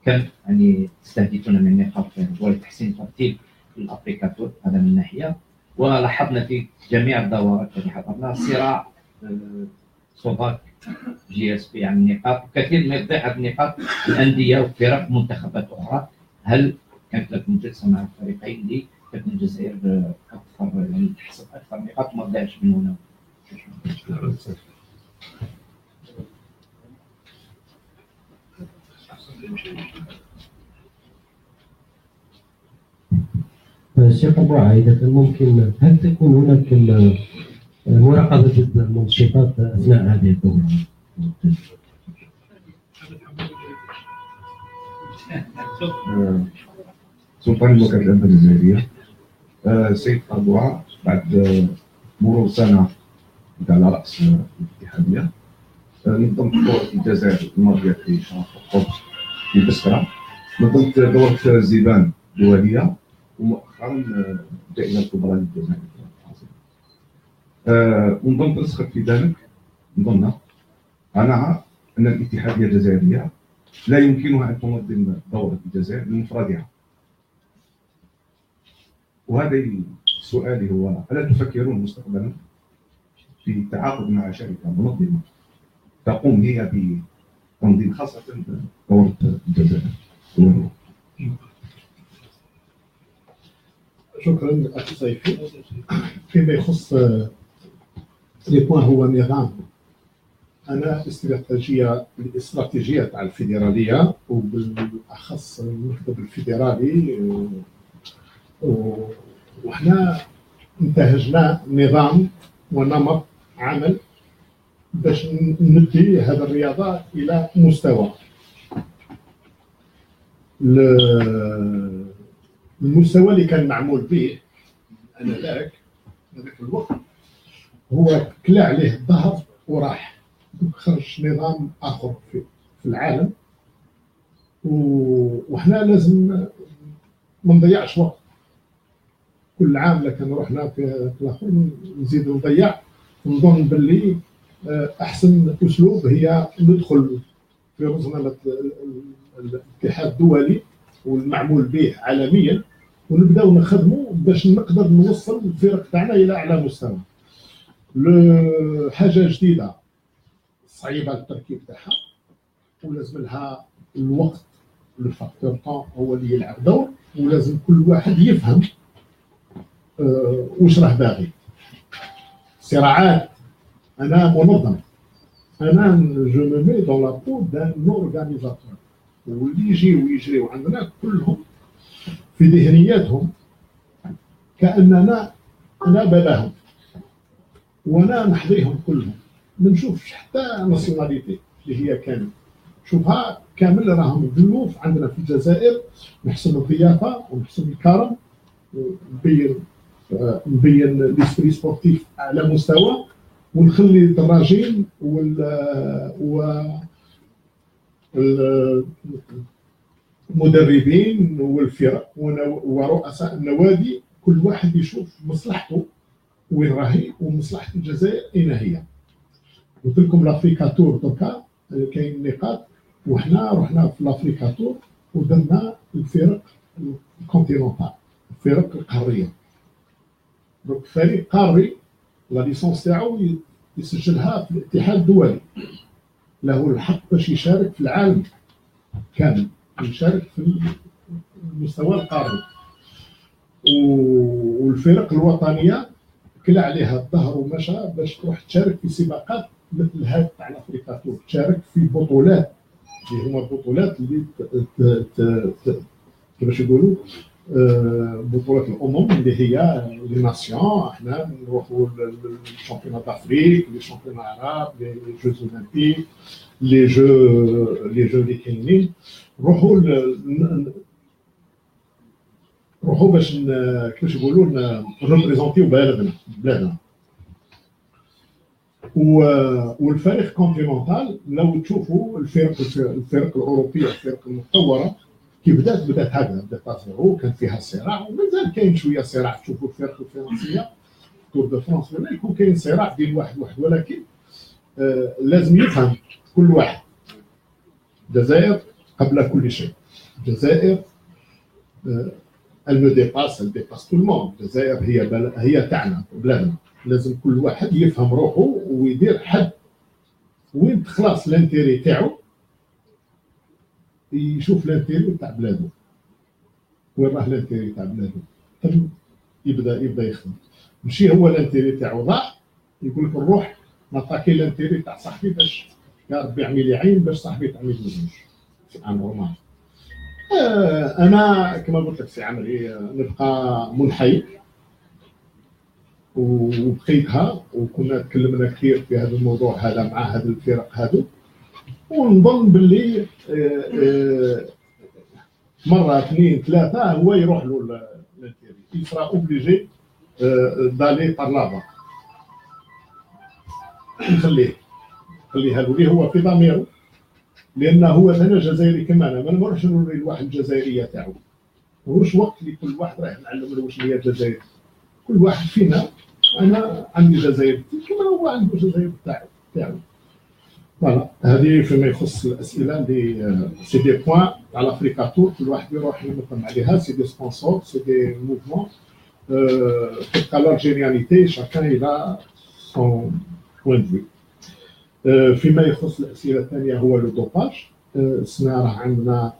كم يعني تستهدفون من النقاط ولتحسين ترتيب الأبليكاتور، هذا من ناحية. ولاحظنا في جميع الدورات التي حضرنا صراع صوباك جي اس بي عن النقاط، وكثير من ضياع النقاط الأندية وفرق منتخبات أخرى. هل كانت لكم جلسة مع الفريقين اللي تكون الجزائر أكثر يعني تحصد أكثر نقاط وما تضيعش من هنا؟ سي قبوعة، إذا كان ممكن هل تكون هناك مراقبة المنشطات أثناء هذه الدورة؟ سلطان الوكالة الأنباء الجزائرية. سيد قبوعة، بعد مرور سنة على رأس الاتحادية، نظمت دورة الجزائر الماضية في شهر أكتوبر في بسكرة، نظمت دورة زيبان دولية، ومؤخرا الدائرة الكبرى للجزائر. ونظمت نسخة في ذلك نظن أنا أن الاتحادية الجزائرية لا يمكنها أن تنظم دورة الجزائر بمفردها. وهذا سؤالي هو: ألا تفكرون مستقبلا في التعاقد مع شركة منظمة تقوم هي بتنظيم خاصة دورة الجزائر؟ شكرا أخي سيفي. فيما يخص لي بوان هو النظام، أنا الاستراتيجية تاع الفيدرالية وبالأخص المكتب الفيدرالي، وحنا انتهجنا نظام ونمط عمل باش ندي هذه الرياضة إلى مستوى. المستوى اللي كان معمول به آنذاك هذاك الوقت هو كلا عليه الظهر وراح، خرج نظام آخر في العالم، وحنا لازم ما نضيعش وقت. كل عام لكن رحنا في الآخر نزيد نضيع. نظن باللي أحسن أسلوب هي ندخل في رزنامة الاتحاد الدولي والمعمول به عالميا، ونبداو نخدموا باش نقدر نوصل الفرق تاعنا الى اعلى مستوى. حاجه جديده صعيبه التركيب تاعها ولازم لها الوقت، الفاكتور طون هو اللي يلعب دور، ولازم كل واحد يفهم واش راه باغي. صراعات انا منظم، انا جو مي مي دون لا بو دان اورغانيزاتور، واللي يجريو عندنا كلهم في ذهنياتهم كأننا أنا باباهم وأنا نحظيهم كلهم. ما نشوفش حتى ناسيوناليتي اللي هي كامل، شوفها كامل راهم ضيوف عندنا في الجزائر، نحسن الضيافة ونحسن الكرم، نبين ليسبري سبورتيف على مستوى، ونخلي الدراجين المدربين والفرق ورؤساء النوادي كل واحد يشوف مصلحته وين راهي ومصلحة الجزائر اين هي. قلت لكم لافريكاتور دوكا كاين نقاط، وحنا رحنا في لافريكاتور ودرنا الفرق الكونتينونتال، الفرق القارية. دونك فريق قاري لا ليسونس تاعو يسجلها في الاتحاد الدولي، له الحق باش يشارك في العالم كامل، يشارك في المستوى القاري. والفرق الوطنيه كلا عليها الظهر ومشى باش تروح تشارك في سباقات مثل هذه تاع الافريكاتور، تشارك في بطولات اللي هما البطولات اللي كيفاش يقولوا بطولات الامم اللي هي لي ناسيون. احنا نروحوا للشامبيونات دافريك، لي شامبيونات عرب، لي جوز اولمبيك، لي جو اللي كاينين، نروحوا باش كيفاش يقولوا نريبريزونتيو بلادنا. والفريق كونتينونتال لو تشوفوا الفرق الاوروبيه، الفرق المتطوره كي بدات هكذا، بدات زيرو، كان فيها صراع ومازال كاين شويه صراع. تشوفوا الفرق الفرنسيه تور دو فرانس ولا يكون كاين صراع بين واحد، ولكن لازم يفهم كل واحد الجزائر قبل كل شيء. الجزائر elle dépasse tout le monde. الجزائر هي تاعنا بلادنا، لازم كل واحد يفهم روحه ويدير حد وين تخلص لانتيري تاعو، يشوف لانتيري تاع بلادو وين راه لانتيري تاع بلادو، يبدا يخدم. ماشي هو لانتيري تاعو ضاع يقول لك نروح نطاكي لانتيري تاع صاحبي باش يا ربي يعمل لي عين باش صاحبي تعمل لي زوج. سي نورمال. انا كما قلت لك سي عمري نبقى منحي وبقيتها، وكنا تكلمنا كثير في هذا الموضوع هذا مع هذه الفرق هذو، ونظن باللي مره اثنين ثلاثه هو يروح له للتيري، يسرا اوبليجي دالي بار لافا، نخليها له اللي هو في ضميره، لانه هو انا جزائري كما انا، ما نروحش نوري لواحد الجزائريه تاعو، ماهوش وقت اللي كل واحد رايح نعلم له واش هي الجزائر، كل واحد فينا انا عندي جزائر كما هو عنده جزائر تاعو. فوالا هذه فيما يخص الاسئله اللي سي دي بوين على افريكا تور، كل واحد يروح ينظم عليها، سي دي سبونسور، سي دي موفمون تبقى لالجيريانيتي، شاكان الى سون بوين دو. فيما يخص الاسئله الثانيه هو لو دوباج، سنا راه عندنا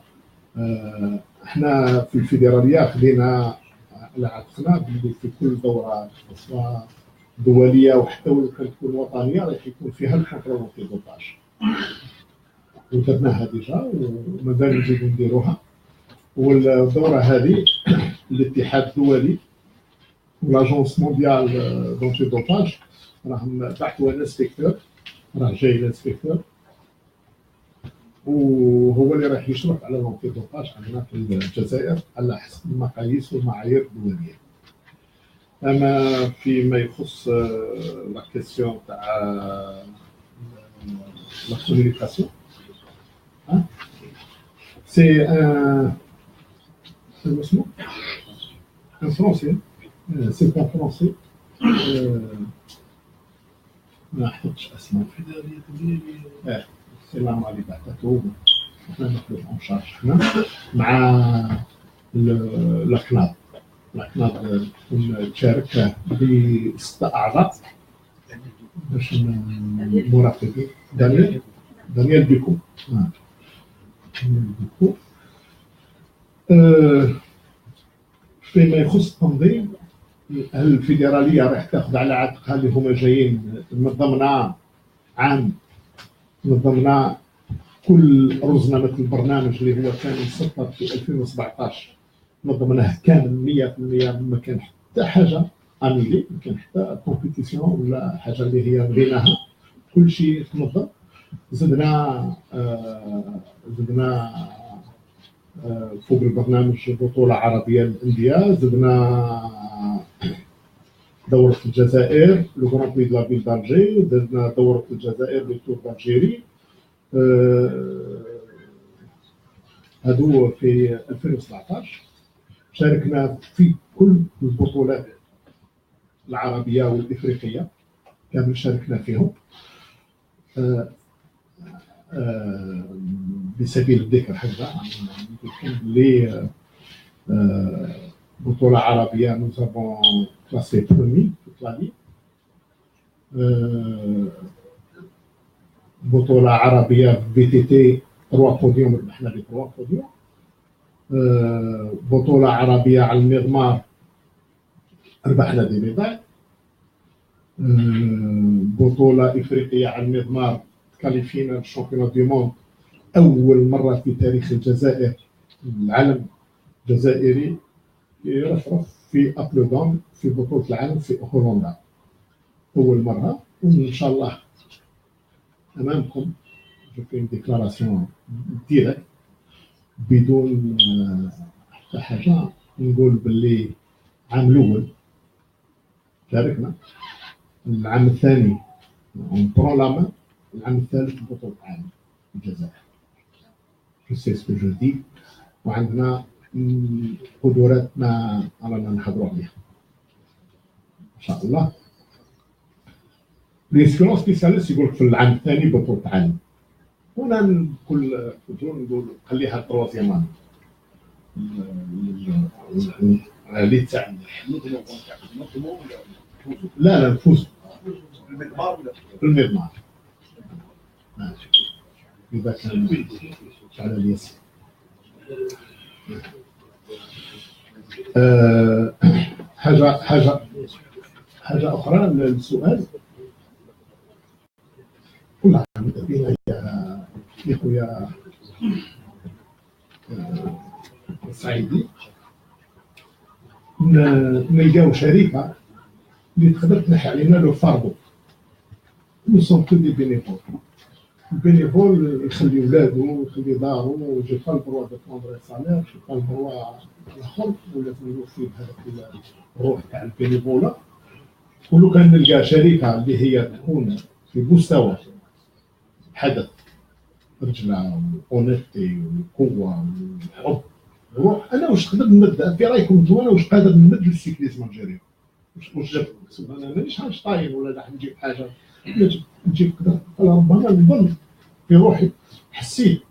احنا في الفيدراليه خدينا على عاتقنا باللي في كل دوره سواء دوليه وحتى ولو كانت تكون وطنيه راح يكون فيها الكونترول ديال الدوباج، ودرناها ديجا ومازال نزيدو نديروها. والدوره هذه الاتحاد الدولي ولاجونس مونديال دونتي دوباج راهم بعثوا انسبكتور، راه جاي الانسبكتور وهو اللي راح يشرف على لونتي دوباج عندنا في الجزائر على حسب المقاييس والمعايير الدوليه. اما فيما يخص لا كيسيون تاع لا كومونيكاسيون سي اسمه ان فرونسي، سي ان فرونسي، ما حطتش اسمه سي لا مالي بعثته، احنا ناخذ اون شارج حنا مع الكناد تكون تشارك ب6 اعضاء باش مراقبين. دانيال بيكو فيما يخص التنظيم، الفيدراليه راح تاخذ على عاتقها اللي هما جايين نظمنا عام، نظمنا كل رزنا مثل البرنامج اللي هو كان مسطر في 2017 نظمناه كامل 100%، ما كان حتى حاجه انيلي، ما كان حتى كومبيتيسيون ولا حاجه اللي هي بغيناها، كل شيء تنظم. زدنا فوق البرنامج بطوله عربيه للانديه، زدنا دوره الجزائر لو غران بري دو لا فيل دالجي، زدنا دوره الجزائر لو تور دالجيري، هادو في 2017. شاركنا في كل البطولات العربيه والافريقيه كامل شاركنا فيهم. بسبيل الذكر حاجه يمكن لي بطوله عربيه nous avons classé premier toute la ligue، بطوله عربيه في تي تي 3 بوديوم، ربحنا ب 3 بوديوم. بطوله عربيه على المضمار ربحنا دي ميداي. بطوله افريقيه على المضمار تكاليفينا للشامبيون دي موند، اول مره في تاريخ الجزائر العلم الجزائري يرفرف في ابلودون في بطوله العالم في هولندا، اول مره. وان شاء الله امامكم جو في ديكلاراسيون ديريكت بدون حتى حاجه، نقول باللي العام الاول شاركنا، العام الثاني اون برون لا مان، العام الثالث بطوله العالم في الجزائر. جو سي سكو جو دي، وعندنا قدرات ما رانا نحضروا عليها ان شاء الله. ليسكولون سبيسياليست يقول في العام الثاني بطوله العالم، وانا كل نقول خليها التروازيام اللي تاع لا نفوز المضمار اذا كان على اليسار. حاجه اخرى للسؤال، كل عام بنا يا خويا الصعيدي نلقاو شركه اللي تقدر تنحي علينا لو فاردو. نو سون كو دي بينيفول. البينيفول يخلي ولادو يخلي دارو، جو با البروا دو بروندر سالير، جو با البروا الاخر، ولا نوفي بهذاك الروح تاع البينيفولا. ولو كان نلقى شركه اللي هي تكون في مستوى حدث رجله واونيتي والقوه والحب والروح، انا واش نقدر نمد في رايكم انتم؟ انا واش قادر نمد للسيكليزم الجزائري؟ واش جاب انا مانيش عايش طاير ولا راح نجيب حاجه، نجيب كذا. ربما نظن في روحي حسيت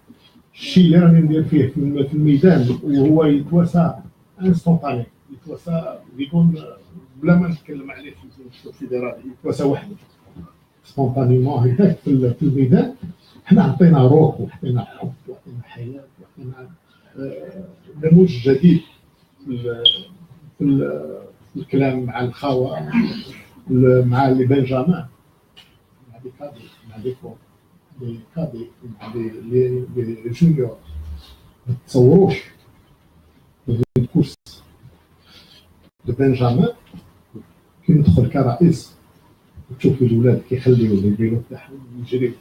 الشيء اللي راني ندير فيه في الميدان وهو يتواسى انستونطاني، يتواسى بدون بلا ما نتكلم عليه في الفيدرالي، يتواسى وحده سبونطانيمون هكاك في الميدان. حنا عطينا روح وعطينا حب وعطينا حياه وعطينا نموذج جديد في الكلام مع الخاوه، مع لي بنجامين، مع لي كادي، مع لي فور، لي كادي، مع لي جونيور. ما تصوروش الكورس دو بنجامين كي ندخل كرئيس وتشوف الولاد كيخليو الفيلو تاعهم يجريو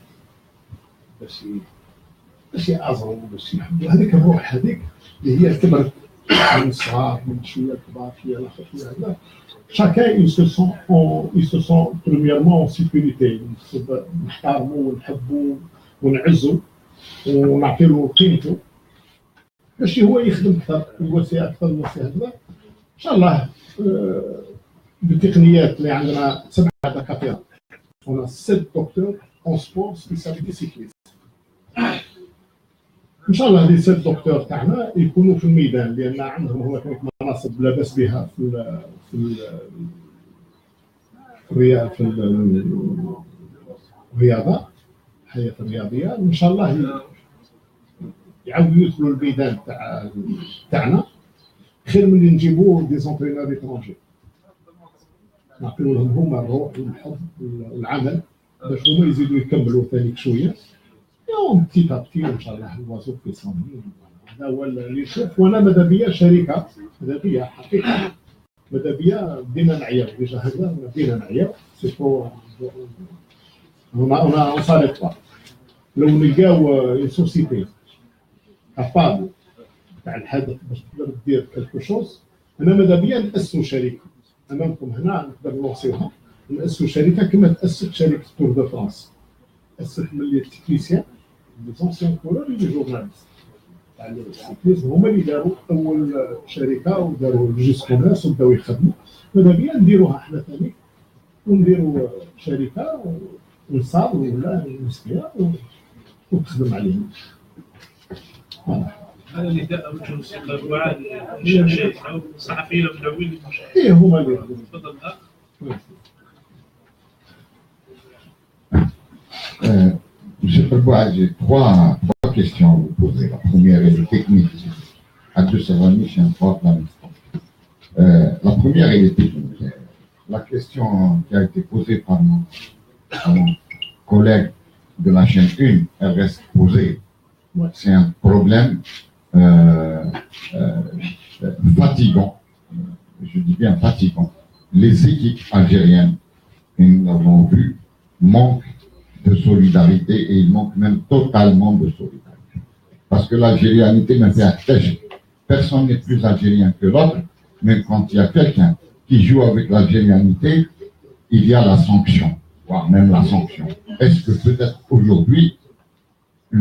باش يعزروا باش يحبوا هذيك الروح هذيك اللي هي كبرت من الصغار، من شويه كبار شويه الاخر شويه هذا. شاكان ils se sont premièrement en sécurité، نحترموا ونحبوا ونعزوا ونعطيو قيمته باش هو يخدم اكثر ويوسع اكثر ويوسع هذا. ان شاء الله بالتقنيات اللي عندنا 7 دكاتره، on a 7 دكتور en sport spécialité cycliste. ان شاء الله هذه 7 دكتور تاعنا يكونوا في الميدان، لان عندهم هو كانت مناصب لا باس بها في الرياضه، الحياه الرياضيه. ان شاء الله يعاودوا يدخلوا الميدان تاعنا خير من اللي نجيبوا دي زونترينور ايترونجي. نعطيو لهم هما الروح والحب والعمل باش هما يزيدوا يكملوا ثاني شويه. يوم بتيتا بتي ان شاء الله الوازو في صامي. هذا هو اللي نشوف. وانا ماذا بيا شركه، ماذا بيا حقيقه، ماذا بيا بدينا نعياو ديجا هكذا، بدينا نعياو سيكو اون صارت با. لو نلقاو سوسيتي كابابل تاع الحدث باش تقدر دير كالكو شوز، انا ماذا بيا ناسسوا شركه امامكم هنا نقدر نوصيوها، ناسسوا شركه كما تاسست شركه تور دو فرانس، تاسست من لي تكنيسيان لي زونسيان كورور لي جورناليست تاع السيكليزم، هما اللي داروا اول شركه وداروا الجيس كوميرس وبداو يخدموا. ماذا بيا نديروها حنا ثاني ونديروا شركه ونصاوبوا ولا نسقيها وتخدم عليهم. هذا نداء وجه الوعي للشاشات او الصحفيين المدونين للمشاهد. ايه هما اللي تفضل الاخ. Monsieur Pelbois, j'ai trois questions à vous poser. La première est technique. À deux Savani, je suis trois plein la première est technique. La question qui a été posée par mon collègue de la chaîne 1, elle reste posée. C'est un problème fatigant. Je dis bien fatigant. Les équipes algériennes, et nous l'avons vu, manquent de solidarité et il manque même totalement de solidarité. Parce que l'algérianité me fait attacher. Personne n'est plus algérien que l'autre, mais quand il y a quelqu'un qui joue avec l'algérianité, il y a la sanction, voire même la sanction. Est-ce que peut-être aujourd'hui,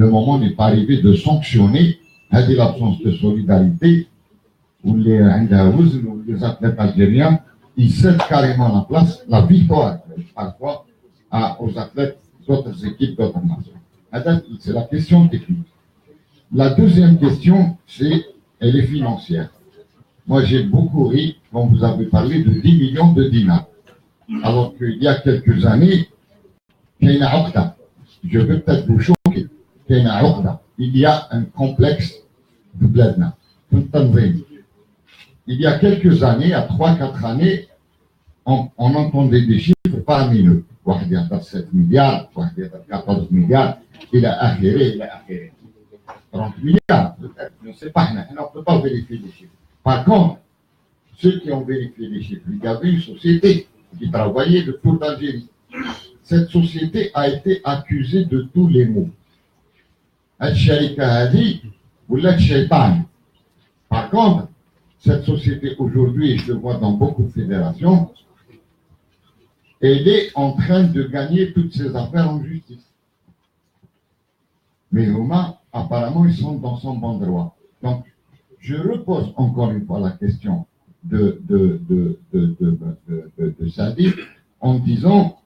le moment n'est pas arrivé de sanctionner l'absence de solidarité où les athlètes algériens, ils cèdent carrément la place, la victoire parfois aux athlètes d'autres équipes, d'autres nations. C'est la question technique. La deuxième question, elle est financière. Moi, j'ai beaucoup ri quand vous avez parlé de 10 millions de dinars. Alors qu'il y a quelques années, je veux peut-être vous choquer, il y a un complexe de Bledna. Il y a quelques années, à 3-4 années, on entendait des chiffres faramineux. واحد يهضر 7 مليار، واحد يهضر 14 مليار، الى اخره الى اخره. 30 milliards, peut-être, je ne sais pas, on ne peut pas vérifier les chiffres. Par contre, ceux qui ont vérifié les chiffres, il y avait une société qui travaillait le Tour d'Algérie. Cette société a été accusée de tous les maux. Al-Sharika Hadi ou l'Al-Shaitan. Par contre, cette société aujourd'hui, je le vois dans beaucoup de fédérations, elle est en train de gagner toutes ses affaires en justice. Mais Roma, apparemment, ils sont dans son bon droit. Donc, je repose encore une fois la question de Sadi en disant,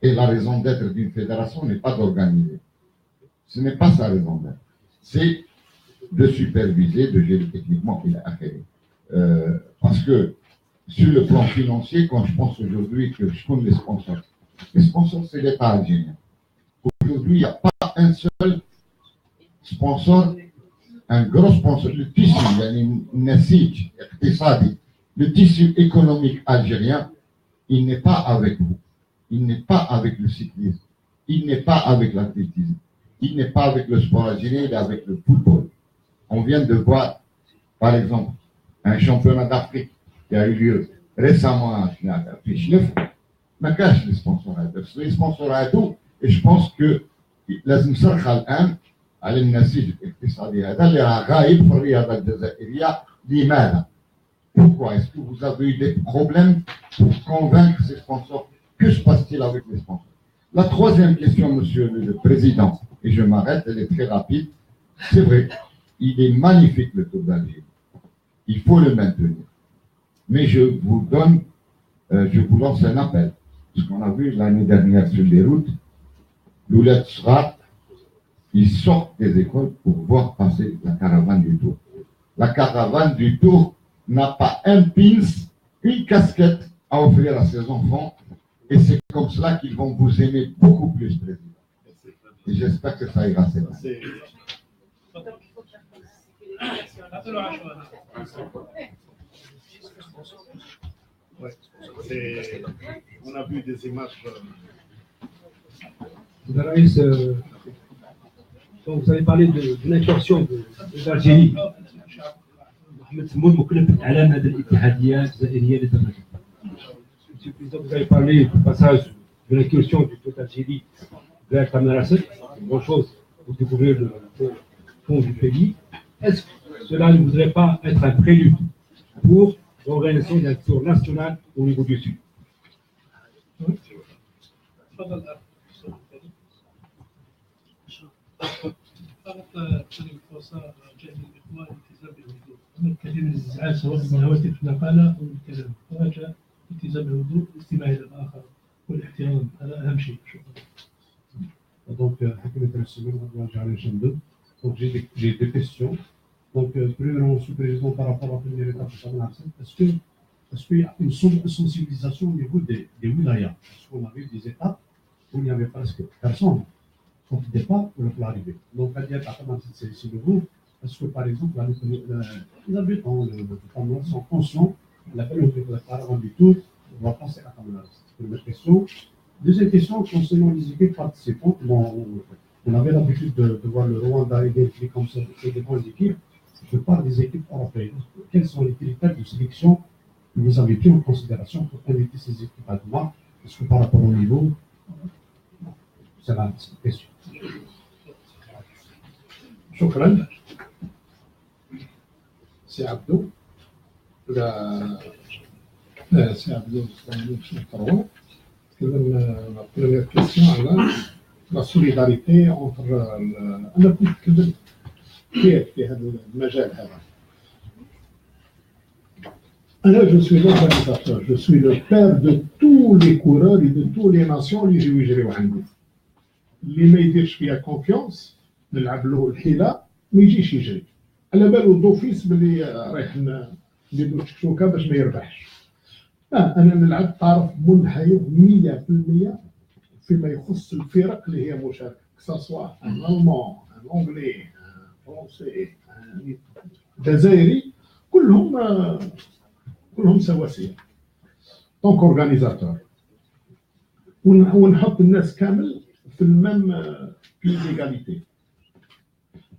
et la raison d'être d'une fédération n'est pas d'organiser. Ce n'est pas sa raison d'être. C'est de superviser, de gérer techniquement, parce que sur le plan financier, quand je pense aujourd'hui que je connais les sponsors, c'est l'État algérien. Aujourd'hui, il n'y a pas un seul sponsor, un gros sponsor, le tissu, le tissu économique algérien, il n'est pas avec vous. Il n'est pas avec le cyclisme. Il n'est pas avec l'athlétisme. Il n'est pas avec le sport algérien, il est avec le football. On vient de voir, par exemple, un championnat d'Afrique qui a eu lieu récemment à Fischlef. ما كانش لي سبونسورات بس لي سبونسورات et je pense que لازم نصرخ الان على النسيج الاقتصادي هذا اللي راه غايب في الرياضه الجزائريه. لماذا؟ Pourquoi est-ce que vous avez eu des problèmes pour convaincre ces sponsors? Que se passe-t-il avec les sponsors? La troisième question, Monsieur le Président, et je m'arrête, elle est très rapide. C'est vrai, il est magnifique le Tour d'Algérie. Il faut le maintenir. Mais je vous lance un appel. Ce qu'on a vu l'année dernière sur les routes, l'Oulet Sra, ils sortent des écoles pour voir passer la caravane du Tour. La caravane du Tour n'a pas un pins, une casquette à offrir à ses enfants, et c'est comme cela qu'ils vont vous aimer beaucoup plus, Président. Et j'espère que ça ira bien. On a vu des images. Donc vous avez parlé de l'incursion de l'Algérie. Vous avez parlé du passage de l'incursion du Tour d'Algérie vers Tamanrasset, c'est une bonne chose pour découvrir le fond du pays. Est-ce que cela ne voudrait pas être un prélude pour l'organisation d'un tour national au niveau du Sud? فقط أغتنم الفرصة جانب الإخوان الالتزام بالهدوء. هناك كثير من النزاعات سواء من الهواتف النقالة أو الكلام. فراجع الالتزام بالهدوء، الاستماع إلى الآخر والاحترام، هذا أهم شيء. شكرا. Donc, j'ai deux questions. Donc, premièrement, Monsieur le Président, par rapport à la première étape de Tamanrasset, est-ce qu'il y a une sensibilisation au niveau des wilayas? Parce qu'on avait des étapes où il n'y avait presque personne au départ pour l'arrivée. Donc, à dire à Tamanrasset, c'est nouveau. Est-ce que, par exemple, les habitants de Tamanrasset sont conscients de la période de la caravane du Tour, on va passer à Tamanrasset? Première question. Deuxième question, concernant les équipes participantes, on avait l'habitude de voir le Rwanda arriver comme ça, c'est des bonnes équipes. Je parle des équipes européennes. Quels sont les critères de sélection que vous avez pris en considération pour inviter ces équipes à demain? Est-ce que par rapport au niveau, c'est la question. شكرا. سي عبدو. سي عبدو شكرا. La première question, la solidarité entre أنا كنت كذب كيف في هذا المجال هذا. Je suis l'organisateur, je suis le père de tous les coureurs et de toutes les nations اللي يجيو يجريو عندي. اللي ما يديرش فيها كونفيونس نلعب له الحيلة ما يجيش يجري. على بالو دوفيس باللي رايح ندير له شكشوكة باش ما يربحش. أنا نلعب طرف منحيز 100% فيما يخص الفرق اللي هي مشاركة، كساسوا ان ألمان، ان أنجلي، ان فرنسي، ان جزائري، كلهم سواسية. دونك أورغانيزاتور. ونحط الناس كامل في المام بيديغاليتي.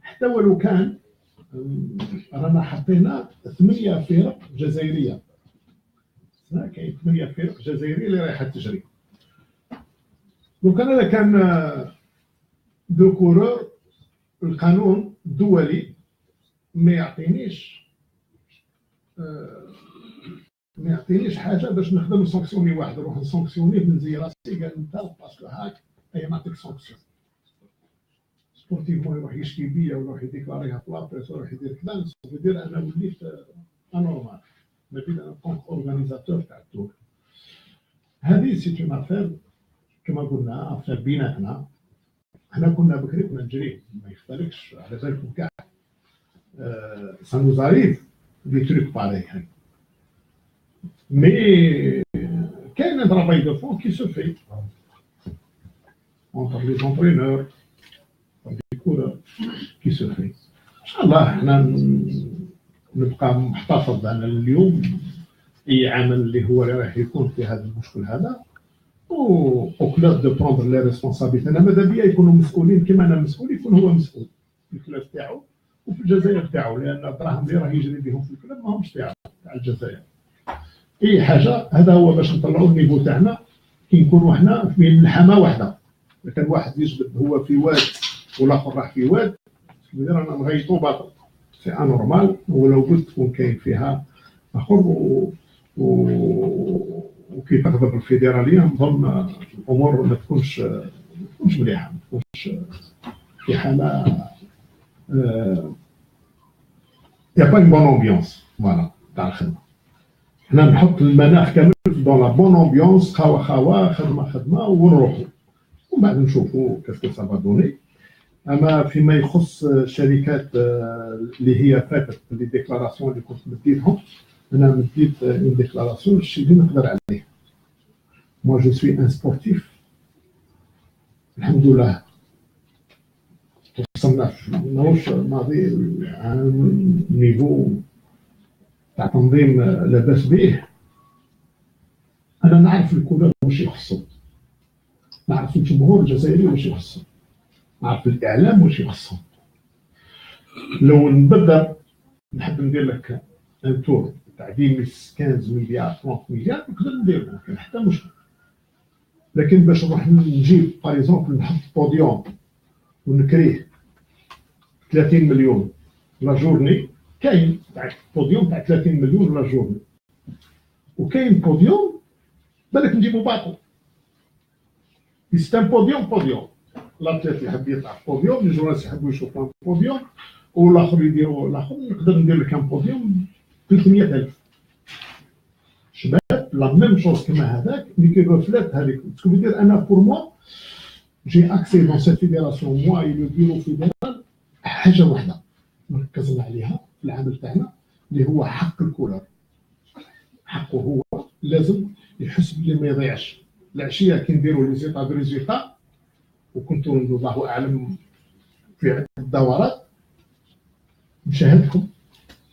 حتى حتى ولو كان رانا حطينا 8 فرق جزائريه، كاين 8 فرق جزائريه اللي رايحه تجري. دونك انا كان دو كورور القانون الدولي ما يعطينيش حاجه باش نخدم نسانكسيوني واحد، نروح نسانكسيوني بنزي راسي قال انت باسكو هاك اي نعطيك سانكسيون سبورتيفمون يروح يشكي بيا ويروح يديكلاريها في لابريس ويروح يدير كذا، يدير انا وليت انورمال ما بين انا كونت اورغانيزاتور تاع التور. هذه سي اون افير كما قلنا افير بيناتنا. احنا كنا بكري كنا نجري ما يختلفش على بالكم كاع ça nous arrive des trucs pareils. Mais quel est le travail de fond qui se fait entre les entraîneurs, les coureurs, qui se fait. Inch'Allah, احنا نبقى محتفظ على اليوم اي عمل اللي هو راح يكون في هذا المشكل هذا، وكلاب دو بروندر لي ريسبونسابيلتي. انا ماذا بيا يكونوا مسؤولين كما انا مسؤول، يكون هو مسؤول في الكلاب تاعو وفي الجزائر تاعو، لان الدراهم اللي راه يجري بهم في الكلاب ماهمش تاع الجزائر. اي حاجه هذا هو باش نطلعوا النيفو تاعنا كي نكونوا حنا في الحماه واحده. اذا كان واحد يجبد هو في واد والاخر راح في واد رانا نغيطوا باطل، سي انورمال. ولو بد تكون كاين فيها اخر وكي تغضب الفيدراليه نظن الامور ما تكونش مليحه، ما تكونش في حاله يا با بون امبيونس فوالا تاع الخدمه. حنا نحط المناخ كامل دون لا بون امبيونس، خوا خدمه ونروحوا ومن بعد نشوفوا كيف سافا دوني. اما فيما يخص الشركات اللي هي فاتت لي ديكلاراسيون اللي كنت مديتهم، انا مديت اون ديكلاراسيون الشيء اللي نقدر عليه. موا جو سوي ان سبورتيف الحمد لله، وصلنا ماهوش ماضي عن نيفو تاع تنظيم لاباس به. انا نعرف الكولر واش يخصهم، نعرف الجمهور الجزائري واش يخصهم، نعرف الاعلام واش يخصهم. لو نبدا نحب ندير لك ان تور تاع 15 مليار 30 مليار نقدر ندير، ما كاين حتى مشكل. لكن باش نروح نجيب باغ اكزومبل نحط بوديوم ونكريه 30 مليون لا جورني، كاين بوديوم تاع 30 مليون لا جورني، وكاين بوديوم بالك نجيبو باطل. يستان بوديوم لاتليت يحب يطلع بوديوم، لي جوراس يحبوا يشوفوا بوديوم، والاخر يديروا الاخر. نقدر ندير لك ان بوديوم 300,000 شباب لا ميم شوز كما هذاك اللي كيرفلات هذيك. تقول دير انا بور موا جي اكسي دون سيت فيدراسيون موا اي لو بيرو فيدرال حاجه واحده مركزنا عليها في العمل تاعنا اللي هو حق الكولر. حقه هو لازم يحس بلي ما يضيعش. العشيه كي نديروا لي زيطا دو ريزولتا وكنتوا الله اعلم في عده دورات نشاهدكم،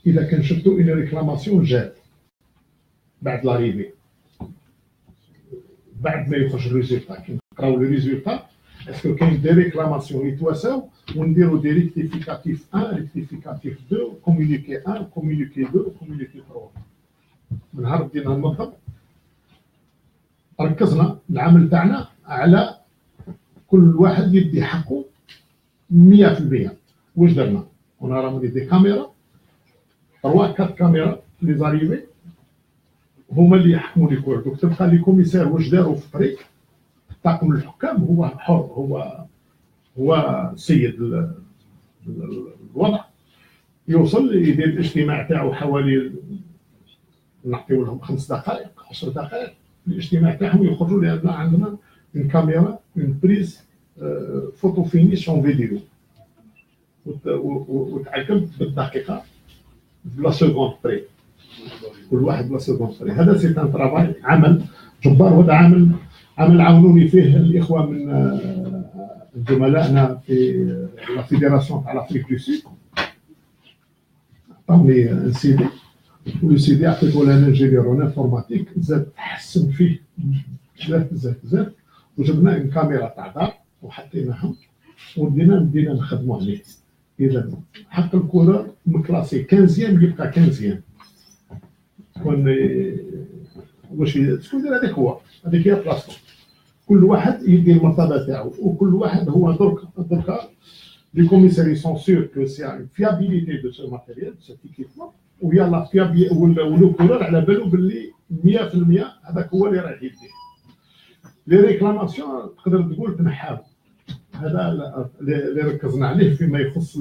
اذا كان شفتوا ان ريكلاماسيون جات بعد لاريفي، بعد ما يخرج الريزولتا كي نقراو لي ريزولتا اسكو كاين دي ريكلاماسيون يتواساو ونديروا دي ريكتيفيكاتيف 1 ريكتيفيكاتيف 2 كومونيكي 1 كومونيكي 2 كومونيكي 3. من نهار بدينا ننظم ركزنا العمل تاعنا على كل واحد يدي حقه 100%. واش درنا؟ اون رامي دي كاميرا 3 4 كاميرا لي زاريفي هما اللي يحكموا لي كل. دوك تبقى لي كوميسار واش داروا في الطريق. طاقم الحكام هو حر، هو سيد الوضع. يوصل يدير الاجتماع تاعو حوالي نعطيو لهم 5 دقائق 10 دقائق الاجتماع تاعهم، يخرجوا لان عندنا من كاميرا من بريز فوتو فينيش اون فيديو وتعقب بالدقيقه بلا سكوند بري، كل واحد بلا سكوند بري. هذا سي ان ترافاي عمل جبار، وهذا عمل عاونوني فيه الاخوه من زملائنا في لا فيدراسيون تاع لافريك دو سود. عطاوني ان سيدي ولو سيدي عطيته لانجينيور اون انفورماتيك، زاد حسن فيه بزاف وجبنا ان كاميرا تاع دار وحطيناها وبدينا نخدموا عليه. اذا حق الكولور مكلاسي 15 يبقى 15 تكون واش شكون داير هذاك هو هذيك هي بلاصتو كل واحد يدير المرتبه تاعو وكل واحد هو دركا les commissaires ils sont sûrs que c'est une fiabilité de ce matériel de cet équipement ويا لا فيابيليتي ولو كولور على بالو باللي 100% هذاك هو اللي راه يدير لي ريكلاماسيون تقدر تقول تنحاو هذا اللي ركزنا عليه فيما يخص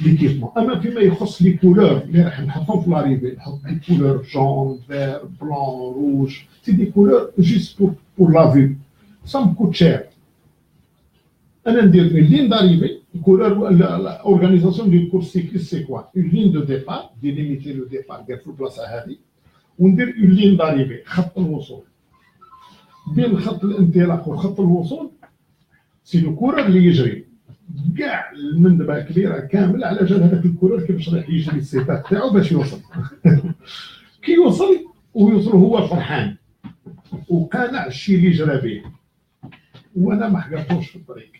ليكيبمون اما فيما يخص لي كولور اللي راح نحطهم في لاريفي نحط دي كولور جون فير بلون روج سي دي كولور جيست بور لا فيو سا مكوت شير انا ندير اون لين داريفي كولور الاورغانيزاسيون دو كورس سيكليست سي كوا اون لين دو ديبار ديليميتي لو ديبار ديال في البلاصه هذه وندير اون لين داريفي خط الوصول بين خط الانطلاق وخط الوصول سي لو كورور اللي يجري كاع المندبه كبيره كامل على جال هذاك الكورور كيفاش راح يجري السيتات تاعو باش يوصل كي يوصل ويوصل هو فرحان وقانع الشيء اللي جرى به وانا ما حقرتوش في الطريق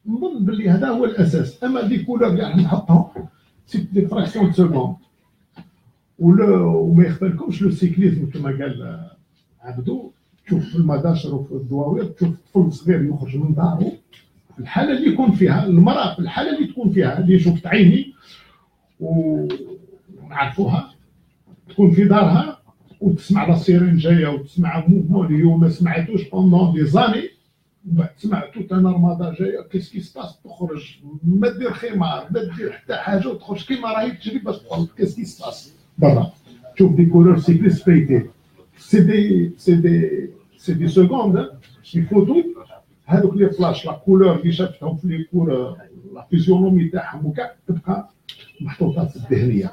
نظن باللي هذا هو الاساس اما دي كولور كاع نحطهم سي دي فراكسيون سكوند وما يخفالكمش لو سيكليزم كما قال عبدو تشوف في المداشر وفي الدواوير تشوف طفل صغير يخرج من داره في الحاله اللي يكون فيها المراه في الحاله اللي تكون فيها اللي شفت عيني ونعرفوها تكون في دارها وتسمع لا سيرين جايه وتسمع موفمون اللي هو ما سمعتوش بوندون دي زاني وبعد سمع توت ان ارمادا جايه كيس كي سباس تخرج ما دير خمار ما دير حتى حاجه وتخرج كيما راهي تجري باش تخرج كيس كي سباس برا تشوف دي كولور سيكليست فايتين سي دي سكوند يفوتو هذوك لي فلاش لا كولور اللي شافتهم في لي كور لا فيزيونومي تاعهم وكاع تبقى محطوطه في الذهنيه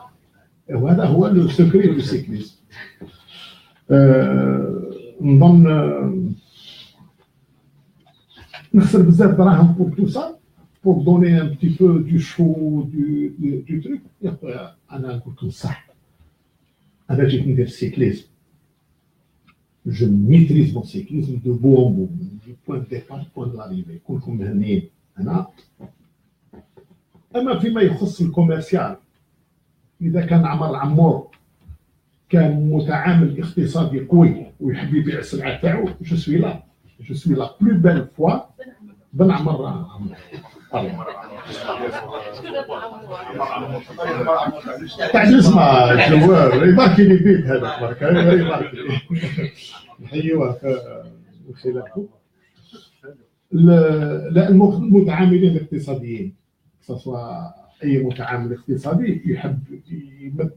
وهذا هو لو سكري دو سيكليست نظن نخسر بزاف دراهم بور تو سا بور دوني ان بتي بو دو شو دو تروك يا خويا انا نقول لكم صح انا جيت ندير السيكليزم je maîtrise mon cyclisme de bout en bout, du point de départ au point de l'arrivée. كلكم مهنيين أنا أما فيما يخص الكوميرسيال إذا كان عمر عمور كان متعامل اقتصادي قوي ويحب يبيع السلعة تاعو je suis la plus belle fois بن عمر تاع نسمع الجوار يباركي لي بيت هذا تبارك يباركي نحيوه في خلافه لا المتعاملين الاقتصاديين سواء اي متعامل اقتصادي يحب يمد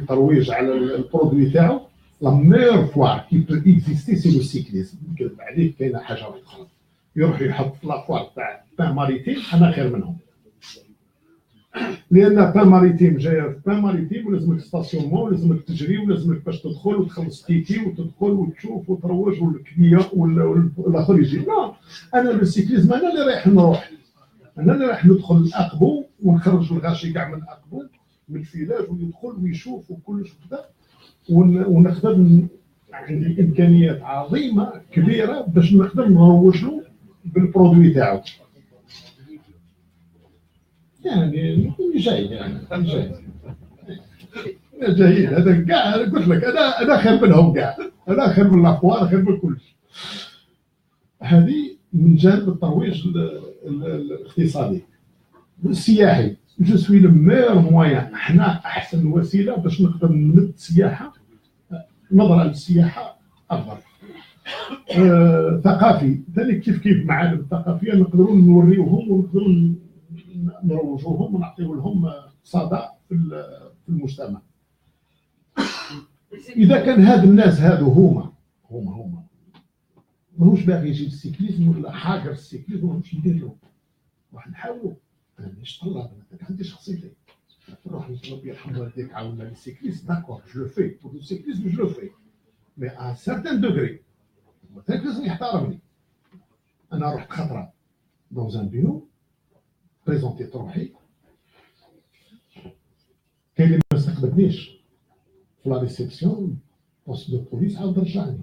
ترويج على البرودوي تاعو لا ميور فوا كي بو اكزيستي سي لو سيكليزم نكذب عليك كاينه حاجه اخرى يروح يحط في لافوار تاع بان ماريتيم انا خير منهم لان بان ماريتيم جايه في بان ماريتيم ولازمك ستاسيونمون ولازمك تجري ولازمك باش تدخل وتخلص تيكي وتدخل وتشوف وتروج والكبيه والاخر يجي لا انا لو سيكليزم انا اللي رايح نروح انا اللي رايح ندخل الاقبو ونخرج الغاشي كاع من الاقبو من الفيلاج ويدخل ويشوف وكلش كذا ونخدم عندي امكانيات عظيمه كبيره باش نقدر نروج له بالبرودوي تاعو يعني جيد يعني جيد هذا كاع قلت لك انا خير منهم كاع انا خير من الاخوان خير من كلش هذه من جانب الترويج الاقتصادي السياحي جو سوي لو ميور موان احنا احسن وسيله باش نقدر نمد السياحه نظره للسياحه افضل ثقافي ذلك كيف معالم الثقافيه نقدروا نوريوهم ونقدروا نروجوهم ونعطيو لهم صدى في المجتمع اذا كان هاد الناس هادو هما ماهوش باغي يجي السيكليزم ولا حاجر السيكليزم ماهوش ندير له راح نحاولوا انا مش طلاب انا عندي شخصيتي نروح ربي يرحم والديك عاونا السيكليزم داكور جو لو في بور السيكليزم جو لو في مي ا سارتان دوغري لازم يحترمني انا رحت خطره دون ان بيرو بريزونتي روحي كاين اللي ما استقبلنيش في لا ريسبسيون بوست دو بوليس عاود رجعني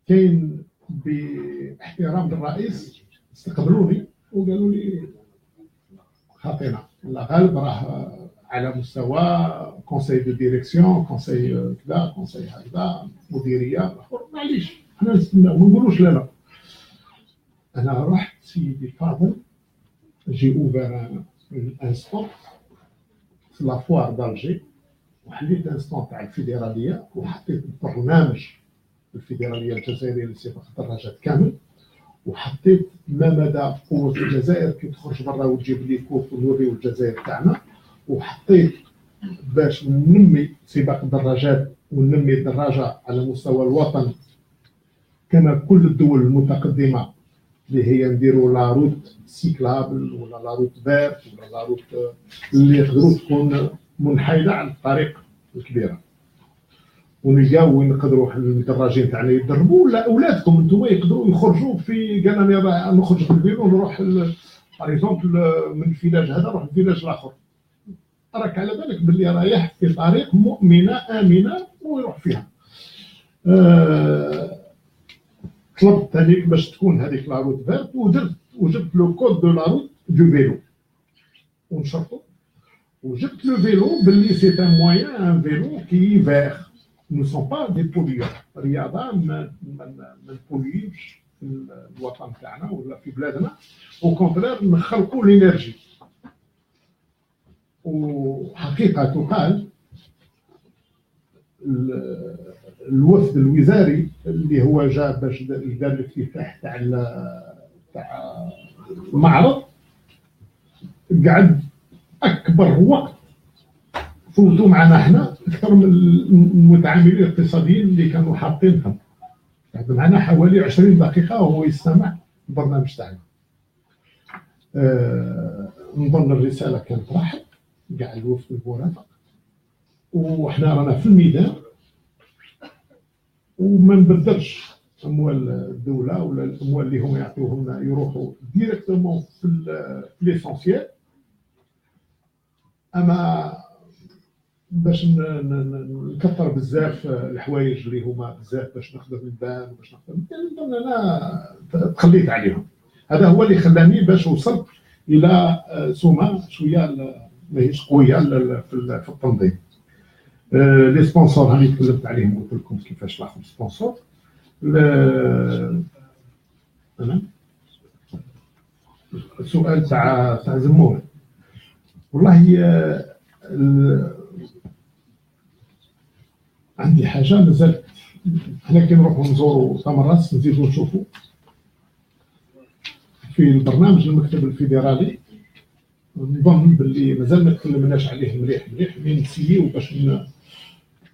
كاين باحترام للرئيس استقبلوني وقالوا لي خاطينا لا غالب راه على مستوى كونساي دو ديريكسيون، كونساي كذا، كونساي هكذا، مديريه. معليش حنا نستناو، ما نقولوش لا لا. انا رحت سيدي الفاضل، جي اوفر ان ستوب في لافوار دالجي، وحليت ان ستوب تاع الفيدراليه، وحطيت برنامج الفيدراليه الجزائريه لصفقه الدراجات كامل، وحطيت ما مدى قوه الجزائر كي تخرج برا وتجيب لي كوب ونوريو الجزائر تاعنا، وحطيت باش ننمي سباق الدراجات وننمي الدراجه على مستوى الوطن كما كل الدول المتقدمه اللي هي نديروا لا روت سيكلابل ولا لا روت فيرت ولا لا روت اللي يقدروا تكون منحيده عن الطريق الكبيره، ونلقاو وين نقدروا الدراجين تاعنا يدربوا، ولا اولادكم انتم يقدروا يخرجوا في قال انا نخرج بالفيلو نروح باغ اكزومبل من الفيلاج هذا نروح للفيلاج الاخر، راك على بالك باللي رايح في طريق مؤمنه امنه ويروح فيها. طلبت عليك باش تكون هذيك لا روت فيرت، وجبت لو كود دو لا روت دو فيلو ونشرطو، وجبت لو فيلو باللي سي ان موان ان فيلو كي فيغ نو سون با دي بوليور. رياضه ما نبوليوش في الوطن تاعنا ولا في بلادنا، او كونترير نخلقوا لينيرجي. وحقيقه تقال الوفد الوزاري اللي هو جاء باش دار الافتتاح تاع المعرض قعد اكبر وقت فوتوا معنا احنا اكثر من المتعاملين الاقتصاديين اللي كانوا حاطينهم، قعد معنا حوالي 20 دقيقه وهو يستمع البرنامج تاعنا. نظن الرساله كانت راحت كاع الوفد المرافق، وحنا رانا في الميدان وما نبدلش اموال الدوله ولا الاموال اللي هم يعطيوهم يروحوا ديريكتومون في ليسونسيال. اما باش نكثر بزاف الحوايج اللي هما بزاف باش نخدم نبان وباش نخدم انا تخليت عليهم. هذا هو اللي خلاني باش وصلت الى سمعه شويه ماهيش قويه في التنظيم. لي سبونسور هاني تكلمت عليهم، قلت لكم كيفاش ناخذ سبونسور. انا السؤال تاع زمور، والله عندي حاجه مازال. حنا كي نروحوا نزوروا تمرات نزيدوا نشوفوا في البرنامج المكتب الفيدرالي، نظن باللي مازال ما تكلمناش عليه مليح ملي نسيو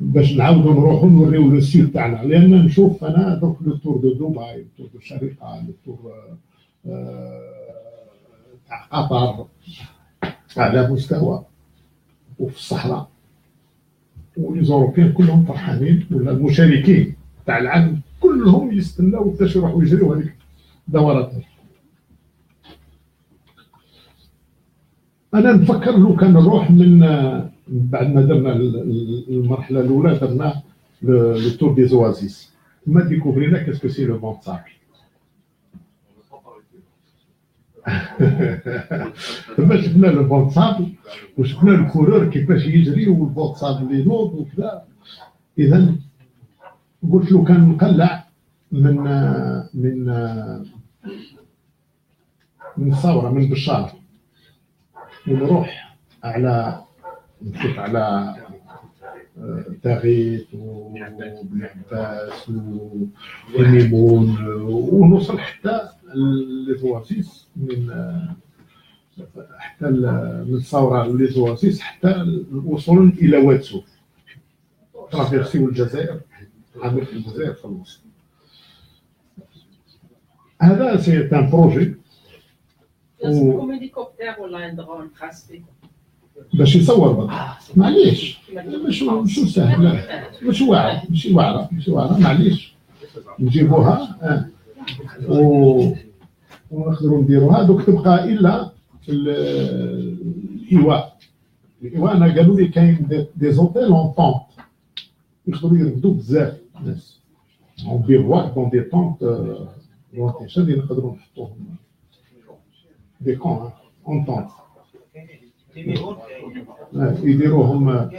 باش نعاودوا نروحوا نوريو لو سيت تاعنا. لان نشوف انا درك لو تور دو دبي، لو تور دو الشارقه، لو تور تاع قطر على مستوى وفي الصحراء، والزوروبيين كلهم فرحانين، ولا المشاركين تاع العالم كلهم يستناو باش يروحوا يجريوا هذيك الدورات. انا نفكر لو كان نروح من بعد ما درنا المرحله الاولى درنا لو تور دي زوازيس، ما ديكوفرينا كاسكو سي لو بون ساكل. ثم شفنا لو بون ساكل وشفنا الكورور كيفاش يجري والبون ساكل اللي ينوض وكذا. اذا قلت له كان نقلع من الثوره من بشار ونروح على نشوف على تاغيت وبن عباس وميمون ونوصل حتى لزواسيس، حتى من الثوره لزواسيس حتى وصولا الى واتسو، ترافيرسيو الجزائر، عامل في الجزائر في الوسط. هذا سي ان بروجي ولا درون خاص باش يصور بعض. معليش مش سهل، مش واعر ماشي واعره معليش نجيبوها ونقدروا نديروها. دوك تبقى الا في الايواء. انا قالوا لي كاين دي زوتيل اون طونت يقدروا يرفدوا بزاف الناس اون بيرواك دون دي طونت لونتيشن اللي نقدروا نحطوهم دي كون اونطونت يديروهم.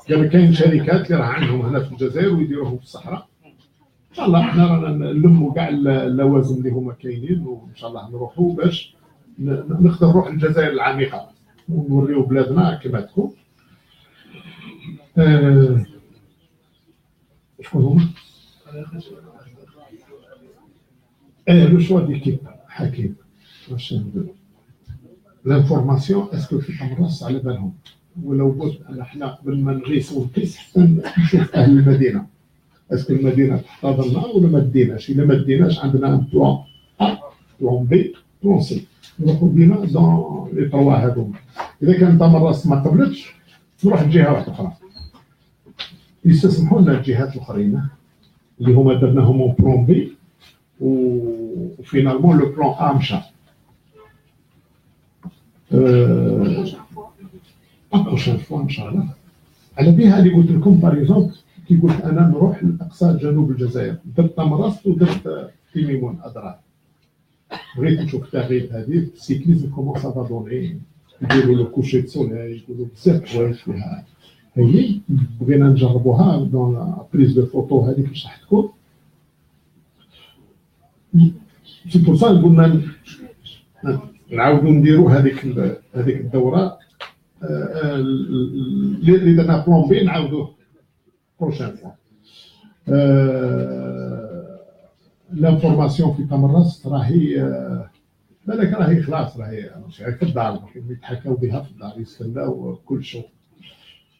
قال كاين شركات اللي راه عندهم هنا في الجزائر ويديروهم في الصحراء. ان شاء الله احنا رانا نلموا كاع اللوازم اللي هما كاينين، وان شاء الله نروحوا باش نقدر نروح للجزائر العميقه ونوريو بلادنا كما تكون. شكون هما؟ لو شوا ديكيب حكيم واش نقول لانفورماسيون اسكو في تمرس على بالهم، ولو قلت انا حنا قبل ما نغيسوا القيس حتى نشوف اهل المدينه اسكو المدينه تحتضننا ولا ما ديناش. الا ما ديناش عندنا ان بلان ا بلان بي بلان سي نروحوا بينا دون لي تروا هذوما. اذا كان تمرس ما قبلتش نروح لجهه واحده اخرى. يستسمحوا لنا الجهات الاخرين اللي هما درناهم بلان بي وفينالمون لو بلان ا مشى. بروشين فوا ان شاء الله. على بها اللي قلت لكم باريزونت كي قلت انا نروح لاقصى جنوب الجزائر، درت تمرست ودرت تيميمون اضرار. بغيت نشوف التغيير هذه السيكليزم كومون سافا دوني، يديروا لو كوشي دو سولي، يقولوا بزاف حوايج فيها. هي بغينا نجربوها دون بريز دو فوتو هذيك باش راح تكون. سي بور سا قلنا نعاودوا نديروا هذيك الدوره اللي درنا بلان بي نعاودوه بروشين فوا. لانفورماسيون في تمرست راهي بالك راهي خلاص راهي ماشي في الدار، يتحكاو بها في الدار يستناو كل شيء.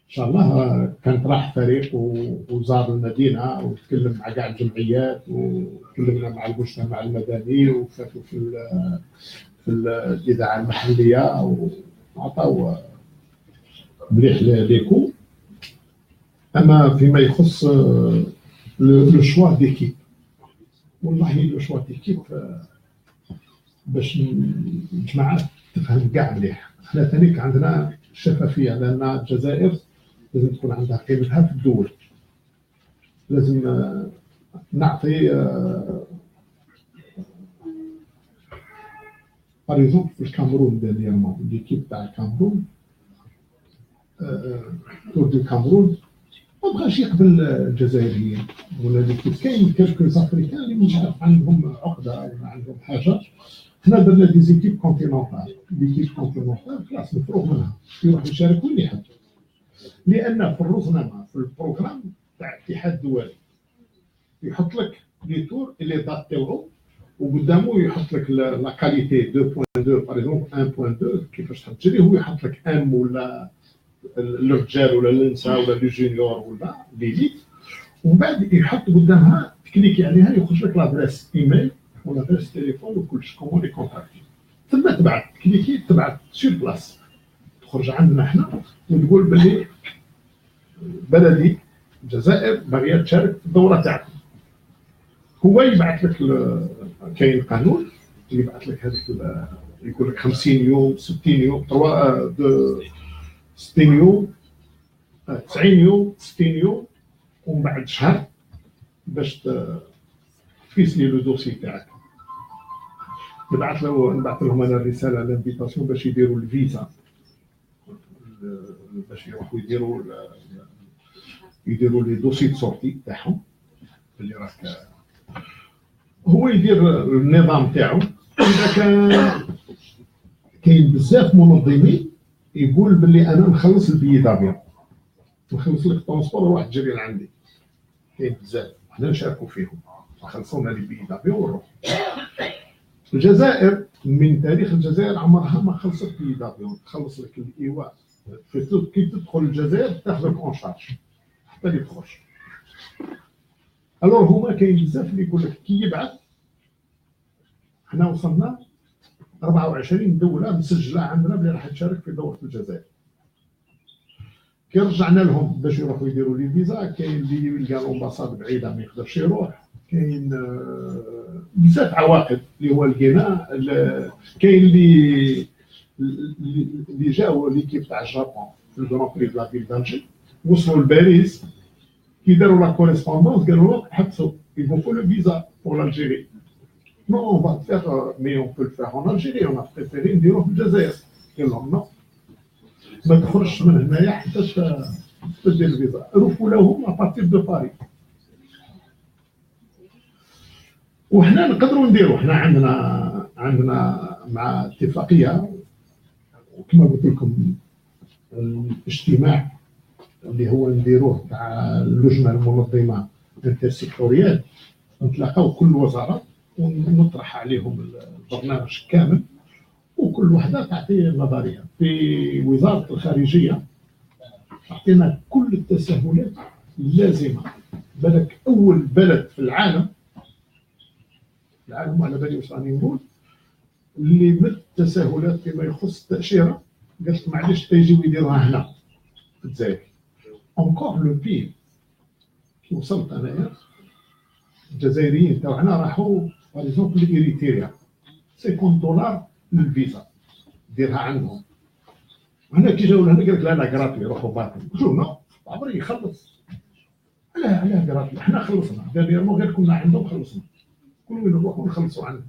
ان شاء الله كانت راح فريق وزار المدينه وتكلم مع كاع الجمعيات وتكلمنا مع المجتمع المدني وفاتوا في الاذاعه المحليه وعطاو مليح ليكو. اما فيما يخص لو شوا ديكيب، والله لو شوا ديكيب باش الجماعات تفهم كاع مليح. حنا ثاني عندنا شفافيه لان الجزائر لازم تكون عندها قيمتها في الدول. لازم نعطي باريزونبل في الكامرون ديالنا ليكيب تاع الكامرون تور دو الكامرون ما بغاش يقبل الجزائريين ولا ليكيب. كاين كالكو افريكان اللي مش عارف عندهم عقده ولا عندهم حاجه. حنا درنا دي زيكيب كونتينونتال، ليكيب كونتينونتال خلاص مفروغ منها يروح يشارك اللي يحب، لان في الرزنامه في البروغرام تاع الاتحاد الدولي يحط لك لي تور اللي دات تاعو وقدامه يحط لك لا كاليتي 2.2 باغ اكزومبل 1.2 كيفاش تجري. هو يحط لك ام ولا الرجال ولا النساء ولا لي جونيور ولا ليليت، ومن بعد يحط قدامها تكليكي عليها يخرج لك لادريس ايميل ولا ادريس تليفون وكلش كومون لي كونتاكتي. ثم تبعت كليكي تبعت سير بلاص تخرج عندنا حنا وتقول باللي بلدي الجزائر باغيه تشارك في الدوره تاعكم. هو يبعث لك كاين قانون يبعث لك هذيك يقول لك 50 يوم 60 يوم 60 يوم 90 يوم 60 يوم ومن بعد شهر باش تفيسلي لو دوسي تاعك. نبعث لهم انا الرساله لانفيتاسيون باش يديروا الفيزا باش يروحوا يديروا لي دوسي دو سورتي تاعهم اللي راك هو يدير النظام تاعو. اذا كاين بزاف منظمين يقول باللي انا نخلص البي دافيون نخلص لك الترونسبور واحد تجري لعندي. كاين بزاف حنا نشاركوا فيهم خلصونا لي بي دافيون ونروح. الجزائر من تاريخ الجزائر عمرها ما خلصت بي دافيون. تخلص لك الايواء كي تدخل الجزائر تاخذك اون شارج حتى اللي تخرج. الوغ هما كاين بزاف اللي يقول لك كي يبعث. حنا وصلنا 24 دوله مسجله عندنا بلي راح تشارك في دوره الجزائر. كي رجعنا لهم باش يروحوا يديروا لي فيزا كاين اللي يلقى الامباساد بعيده ما يقدرش يروح. كاين بزاف عواقب اللي هو لقينا. كاين اللي جاوا ليكيب تاع الجابون في الجران بري لا فيل دالجي وصلوا لباريس كي داروا لا كوريسبوندونس قالوا لهم حبسوا il vous faut le visa pour l'Algérie. Non, on va le faire, mais on peut le faire en Algérie, on a préféré نديروه في الجزائر. قال لهم non. ما تخرجش من هنايا حتى تدير الفيزا. رفوا لهم ابارتير دو باري. وحنا نقدروا نديروا، حنا عندنا مع اتفاقيه، وكما قلت لكم الاجتماع اللي هو نديروه تاع اللجنه المنظمه انترسيكتوريال، نتلاقاو كل وزاره ونطرح عليهم البرنامج كامل، وكل وحده تعطي نظريه. في وزاره الخارجيه تعطينا كل التسهلات اللازمه. بالك اول بلد في العالم على بالي واش راني نقول، اللي من التسهلات فيما يخص التاشيره قالت معليش تيجيو يديروها هنا في الجزائر. اونكور لو بي كي وصلت انايا الجزائريين تاعنا راحوا باريزونبل لإريتريا $50 للفيزا ديرها عندهم. هنا كي جاو لهنا قال لك لا لا كراتي روحوا باطل. جونا عمري يخلص علاه كراتي، حنا خلصنا دابا غير كنا عندهم خلصنا، كل وين نروحوا نخلصوا عنهم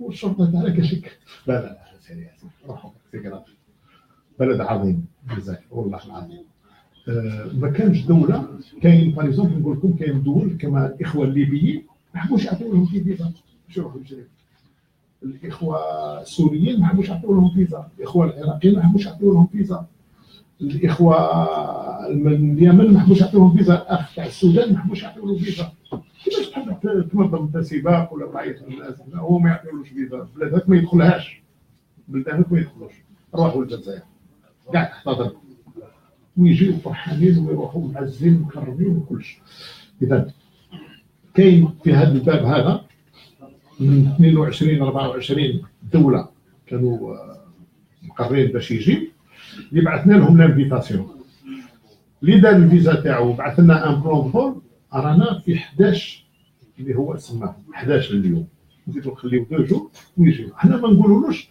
والشرطه تاعنا كشك. لا لا لا سيري روحوا في كراتي. بلد عظيم الجزائر والله العظيم. ما كانش دوله، كاين باريزونبل نقول لكم كاين دول كما الاخوه الليبيين ما حبوش يعطيو لهم فيزا باش يروحوا للجزائر. الاخوه السوريين ما حبوش يعطيو لهم فيزا، الاخوه العراقيين ما حبوش يعطيو لهم فيزا، الاخوه من اليمن ما حبوش يعطيو لهم فيزا، الاخ تاع السودان ما حبوش يعطيو له فيزا. كيفاش تحب تنظم انت سباق ولا تعيط للناس هو ما يعطيولوش فيزا؟ بلادك ما يدخلهاش، بلدانك ما يدخلوش. روحوا للجزائر كاع تحتضر ويجيو فرحانين ويروحوا معزين مكرمين وكلشي. اذا كاين في هذا الباب هذا من 22 24 دوله كانوا مقررين باش يجي، اللي بعثنا لهم لانفيتاسيون، اللي دار الفيزا تاعو بعث لنا ان بلون فول. رانا في 11 اللي هو سماه 11 اليوم، نزيدو نخليو 2 جور ويجيو. حنا ما نقولولوش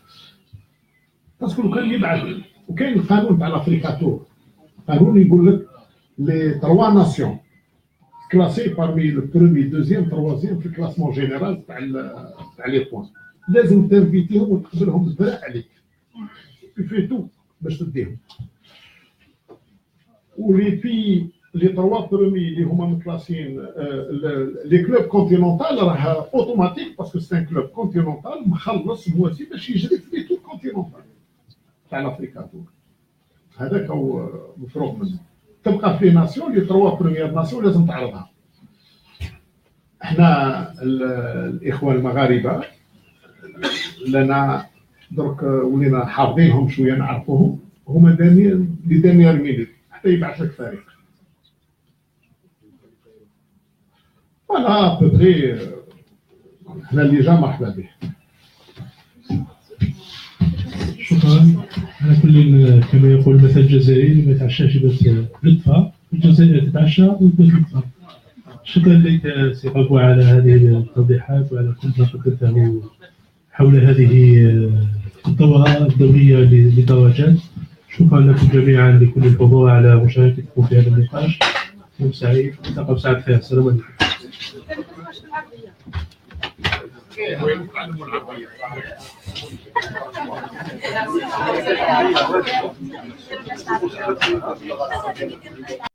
باسكو لو كان يبعث. وكاين القانون تاع لافريكاتور، قانون يقول لك لي 3 ناسيون كلاسي بارمي لو برومي دوزيام تروازيام في الكلاسمون جينيرال تاع لي بوان، لازم تنفيتيهم وتقبلهم بالبراء عليك في تو باش تديهم. ولي بي لي 3 برومي اللي هما مكلاسين لي كلوب كونتينونتال راه اوتوماتيك باسكو سي ان كلوب كونتينونتال مخلص مواسي باش يجري في لي تو كونتينونتال تاع لافريكاتور. هذاك هو مفروغ منه. تبقى في ناسيون لي 3 بروميير ناسيون لازم تعرضها. احنا الاخوه المغاربه لنا درك ولينا حافظينهم شويه نعرفوهم، هما دانيير مينيت حتى يبعث لك فريق. فوالا بوتري احنا اللي جا مرحبا به. شكرا. على كل كما يقول المثل الجزائري ما يتعشاش بس لطفة، الجزائر تتعشى وتبات لطفة. شكرا لك سي غابو على هذه التوضيحات وعلى كل ما قدمته حول هذه الدورة الدولية للدرجات. شكرا لكم جميعا لكل الحضور على مشاركتكم في هذا النقاش. يوم سعيد، نلتقى بساعة خير. السلام عليكم. Gracias.